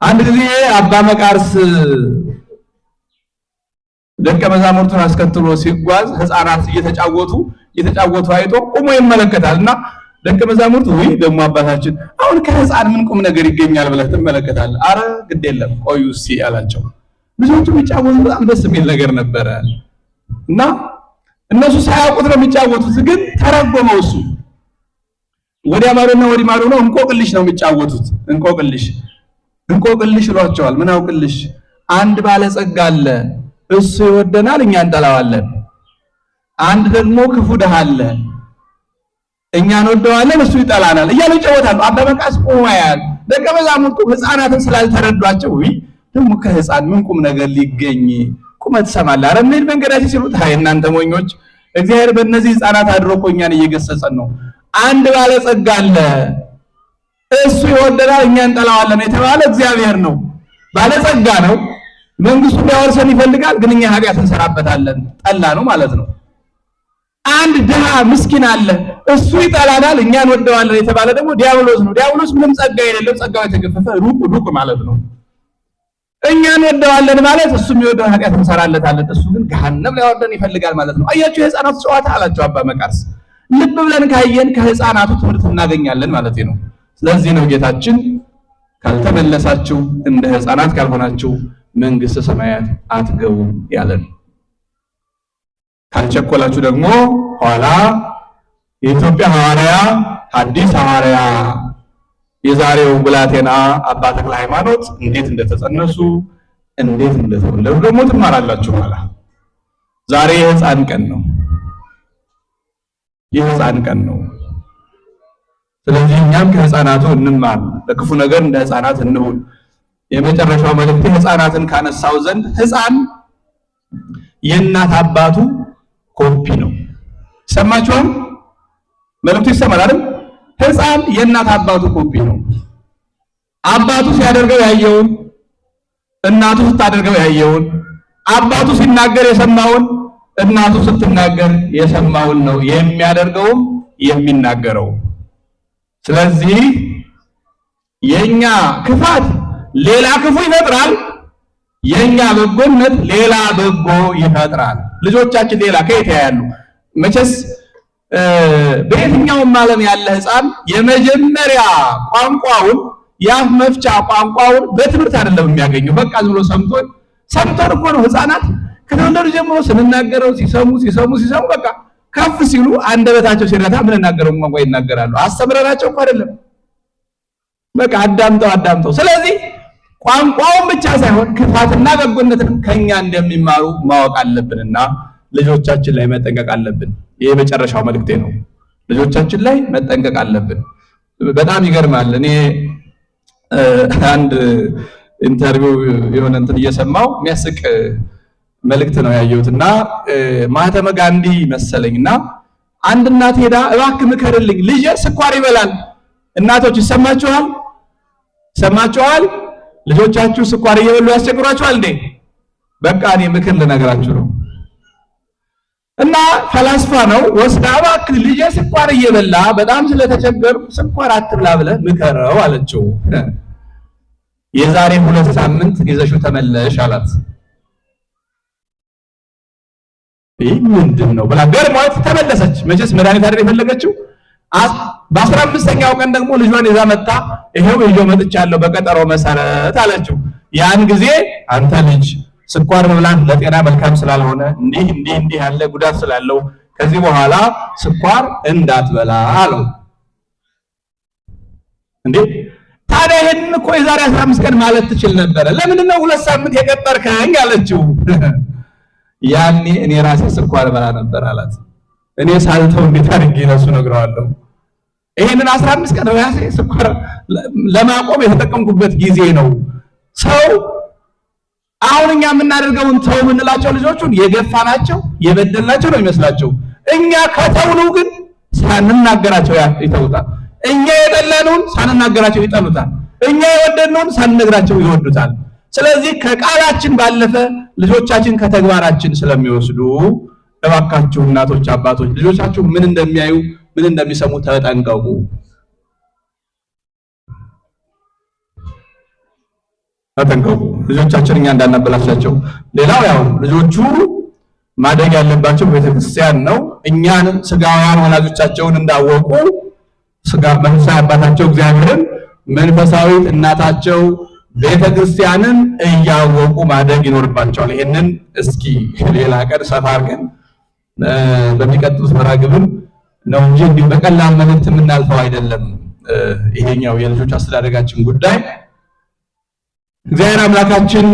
አንድ ጊዜ አባ መቃርስ ደቀ መዛሙርቱን አስከትሎ ሲጓዝ ሕፃናት እየተጫወቱ አይቶ ቆሞ ይመለከታልና ደቀ መዛሙርቱ ወይ ደግሞ አባታችን አሁን ከሕፃን ምን ቁም ነገር ይገኛል ብለህ ትመለከታለህ? አረ ግድ የለም ቆዩ እስኪ አላቸው። ልጆቹ የሚጫወቱት በጣም ደስ የሚል ነገር ነበረ እና እነሱ ሳያውቁት ነው የሚጫወቱት፣ ግን ተረጎመው እሱ ወዲያ ማዶና ወዲህ ማዶ ነው። እንቆቅልሽ ነው የሚጫወቱት። እንቆቅልሽ ይሏቸዋል። ምን አውቅልሽ? አንድ ባለጸጋ አለ፣ እሱ ይወደናል፣ እኛ እንጠላዋለን። አንድ ደግሞ ክፉ ድሃ አለ፣ እኛ እንወደዋለን፣ እሱ ይጠላናል እያሉ ይጫወታሉ። አባ መቃርስ ቆሞ ያያል። ደቀ መዛሙርቱ ሕፃናትን ስላልተረዷቸው ደግሞ ከሕፃን ምን ቁም ነገር ሊገኝ ቁመት ትሰማለህ? ኧረ እንሂድ መንገዳችን ሲሉት አይ እናንተ ሞኞች፣ እግዚአብሔር በእነዚህ ሕፃናት አድሮ እኮ እኛን እየገሰጸን ነው። አንድ ባለጸጋ አለ፣ እሱ ይወደናል፣ እኛ እንጠላዋለን የተባለ እግዚአብሔር ነው። ባለጸጋ ነው፣ መንግስቱን ሊያወርሰን ይፈልጋል፣ ግን እኛ ኃጢአት እንሰራበታለን፣ ጠላ ነው ማለት ነው። አንድ ድሃ ምስኪን አለ፣ እሱ ይጠላናል፣ እኛ እንወደዋለን የተባለ ደግሞ ዲያብሎስ ነው። ዲያብሎስ ምንም ጸጋ የሌለው ጸጋው የተገፈፈ ሩቅ ማለት ነው። እኛ እንወደዋለን ማለት እሱ የሚወደውን ኃጢአት እንሰራለታለን፣ እሱ ግን ገሃነም ሊያወርደን ይፈልጋል ማለት ነው። አያችሁ የሕፃናት ጨዋታ አላቸው አባ መቃርስ። ልብ ብለን ካየን ከሕፃናቱ ትምህርት እናገኛለን ማለት ነው። ስለዚህ ነው ጌታችን ካልተመለሳችሁ እንደ ሕፃናት ካልሆናችሁ መንግስተ ሰማያት አትገቡም ያለን። ካልቸኮላችሁ ደግሞ ኋላ የኢትዮጵያ ሐዋርያ ሐዲስ ሐዋርያ የዛሬው ብላቴና አባ ተክለ ሃይማኖት እንዴት እንደተጸነሱ እንዴት እንደተወለዱ ደግሞ ትማራላችሁ ማለት። ዛሬ የሕፃን ቀን ነው፣ የሕፃን ቀን ነው። ስለዚህ እኛም ከሕፃናቱ እንማር፣ ለክፉ ነገር እንደ ሕፃናት እንሁን። የመጨረሻው መልእክት ሕፃናትን ካነሳው ዘንድ ሕፃን የእናት አባቱ ኮፒ ነው። ሰማችኋል? መልእክቱ ይሰማል አይደል? ሕፃን የእናት አባቱ ኮፒ ነው። አባቱ ሲያደርገው ያየውን፣ እናቱ ስታደርገው ያየውን፣ አባቱ ሲናገር የሰማውን፣ እናቱ ስትናገር የሰማውን ነው የሚያደርገውም የሚናገረው። ስለዚህ የኛ ክፋት ሌላ ክፉ ይፈጥራል፣ የኛ በጎነት ሌላ በጎ ይፈጥራል። ልጆቻችን ሌላ ከየት ያያሉ? መቼስ በየትኛውም ዓለም ያለ ሕፃን የመጀመሪያ ቋንቋውን የአፍ መፍቻ ቋንቋውን በትምህርት አይደለም የሚያገኘው። በቃ ዝም ብሎ ሰምቶን እኮ ነው። ሕፃናት ከተወለዱ ጀምሮ ስንናገረው ሲሰሙ በቃ ከፍ ሲሉ አንደበታቸው ሲረታ ምንናገረው ቋንቋ ይናገራሉ። አስተምረናቸው እኮ አይደለም፣ በቃ አዳምጠው። ስለዚህ ቋንቋውን ብቻ ሳይሆን ክፋትና በጎነትን ከኛ እንደሚማሩ ማወቅ አለብንና ልጆቻችን ላይ መጠንቀቅ አለብን። ይሄ የመጨረሻው መልእክቴ ነው። ልጆቻችን ላይ መጠንቀቅ አለብን። በጣም ይገርማል። እኔ አንድ ኢንተርቪው የሆነ እንትን እየሰማው የሚያስቅ መልእክት ነው ያየሁትና ማህተመ ጋንዲ መሰለኝና አንድ እናት ሄዳ እባክህ ምከርልኝ ልጄ ስኳር ይበላል። እናቶች ይሰማችኋል? ልጆቻችሁ ስኳር እየበሉ ያስቸግሯችኋል እንዴ? በቃ እኔ ምክር ልነግራችሁ ነው። እና ፈላስፋ ነው ወስዳ እባክህ ልጄ ስኳር እየበላ በጣም ስለተቸገርኩ ስኳር አትብላ ብለህ ምከረው አለችው። የዛሬ 2 ሳምንት ይዘሽው ተመለሽ አላት። ይህ ምንድን ነው ብላ ገርሟት ተመለሰች። መቼስ መድኃኒት አይደል የፈለገችው። በ15ኛው ቀን ደግሞ ልጇን ይዛ መጣ። ይሄው ይዤው መጥቻለሁ በቀጠሮ መሰረት አለችው። ያን ጊዜ አንተ ልጅ ስኳር መብላት ለጤና መልካም ስላልሆነ እንዲህ ያለ ጉዳት ስላለው ከዚህ በኋላ ስኳር እንዳትበላ አለው። እንዴ ታዲያ ይሄንን እኮ የዛሬ 15 ቀን ማለት ትችል ነበረ፣ ለምንድን ነው 2 ሳምንት የቀጠርከኝ አለችው። ያኔ እኔ ራሴ ስኳር በላ ነበር አላት። እኔ ሳልተው እንዴት አድርጌ ለሱ ነግረዋለሁ። ይሄንን 15 ቀን ራሴ ስኳር ለማቆም የተጠቀምኩበት ጊዜ ነው። ሰው አሁን እኛ የምናደርገውን ተው የምንላቸው ልጆቹን የገፋናቸው የበደልናቸው ነው የሚመስላቸው። እኛ ከተውኑ ግን ሳንናገራቸው ይተውታል። እኛ የጠላነውን ሳንናገራቸው ይጠሉታል። እኛ የወደድነውን ሳንነግራቸው ይወዱታል። ስለዚህ ከቃላችን ባለፈ ልጆቻችን ከተግባራችን ስለሚወስዱ እባካችሁ እናቶች፣ አባቶች ልጆቻችሁ ምን እንደሚያዩ ምን እንደሚሰሙ ተጠንቀቁ። ተጠንቀቁ፣ ልጆቻችን እኛ እንዳናበላሻቸው። ሌላው ያው ልጆቹ ማደግ ያለባቸው ቤተክርስቲያን ነው። እኛን ስጋውያን ወላጆቻቸውን እንዳወቁ መንፈሳዊ አባታቸው እግዚአብሔርን፣ መንፈሳዊ እናታቸው ቤተክርስቲያንን እያወቁ ማደግ ይኖርባቸዋል። ይሄንን እስኪ ሌላ ቀን ሰፋ አድርገን በሚቀጥሉት መርሃ ግብር ነው እንጂ እንዲሁ በቀላል መልእክት የምናልፈው አይደለም። ይሄኛው የልጆች አስተዳደጋችን ጉዳይ እግዚአብሔር አምላካችን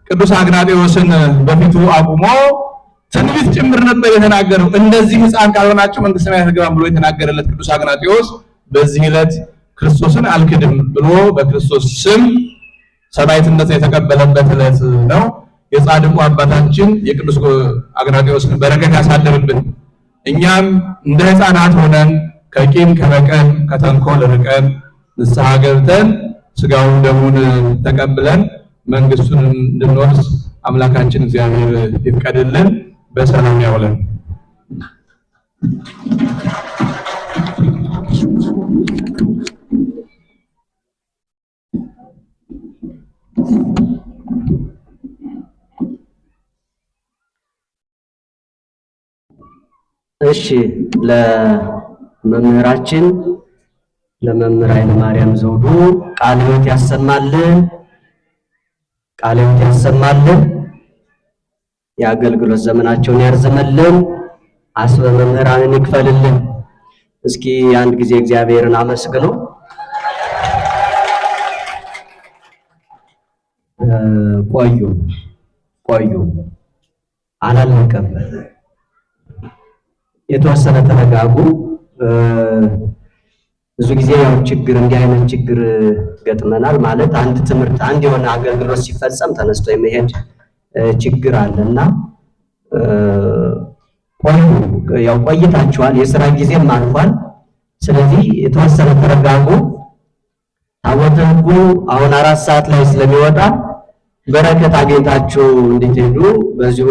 ቅዱስ አግናጤዎስን በፊቱ አቁሞ ትንቢት ጭምር ነበር የተናገረው። እንደዚህ ሕፃን ካልሆናችሁ መንግሥተ ሰማያት አትገባም ብሎ የተናገረለት ቅዱስ አግናጤዎስ በዚህ ዕለት ክርስቶስን አልክድም ብሎ በክርስቶስ ስም ሰማዕትነት የተቀበለበት ዕለት ነው። የጻድቁ አባታችን የቅዱስ አግናጤዎስን በረከት ያሳድርብን። እኛም እንደ ሕፃናት ሆነን ከቂም ከበቀል ከተንኮል ርቀን ንስሐ ገብተን ስጋውን ደሙን ተቀብለን መንግስቱን እንድንወርስ አምላካችን እግዚአብሔር ይፍቀድልን። በሰላም ያውለን። እሺ ለመምህራችን ለመምህር ኃይለ ማርያም ዘውዱ ቃለ ሕይወት ያሰማልን፣ ቃለ ሕይወት ያሰማልን፣ የአገልግሎት ዘመናቸውን ያርዝምልን፣ አስበ መምህራንን ይክፈልልን። እስኪ አንድ ጊዜ እግዚአብሔርን አመስግኑ። ቆዩ አላለቀም። የተወሰነ ተረጋጉ። ብዙ ጊዜ ያው ችግር እንዲህ አይነት ችግር ገጥመናል። ማለት አንድ ትምህርት አንድ የሆነ አገልግሎት ሲፈጸም ተነስቶ የመሄድ ችግር አለና ያው ቆይታችኋል፣ የሥራ ጊዜም አልፏል። ስለዚህ የተወሰነ ተረጋጉ። ታቦተ ሕጉ አሁን 4 ሰዓት ላይ ስለሚወጣ በረከት አግኝታችሁ እንድትሄዱ በዚሁ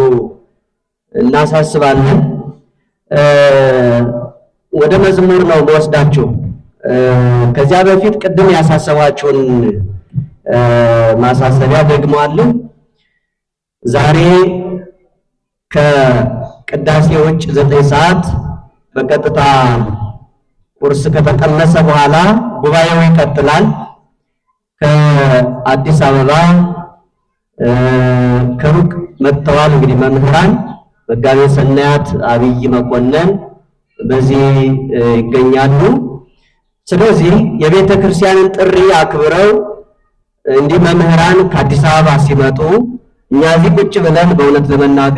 እናሳስባለን። ወደ መዝሙር ነው መወስዳችሁ። ከዚያ በፊት ቅድም ያሳሰባችሁን ማሳሰቢያ ደግመዋለሁ። ዛሬ ከቅዳሴ ውጭ 9 ሰዓት በቀጥታ ቁርስ ከተቀመሰ በኋላ ጉባኤው ይቀጥላል። ከአዲስ አበባ ከሩቅ መጥተዋል። እንግዲህ መምህራን መጋቤ ሰናያት አብይ መኮንን በዚህ ይገኛሉ። ስለዚህ የቤተ ክርስቲያንን ጥሪ አክብረው እንዲህ መምህራን ከአዲስ አበባ ሲመጡ እኛ እዚህ ቁጭ ብለን በእውነት ለመናገር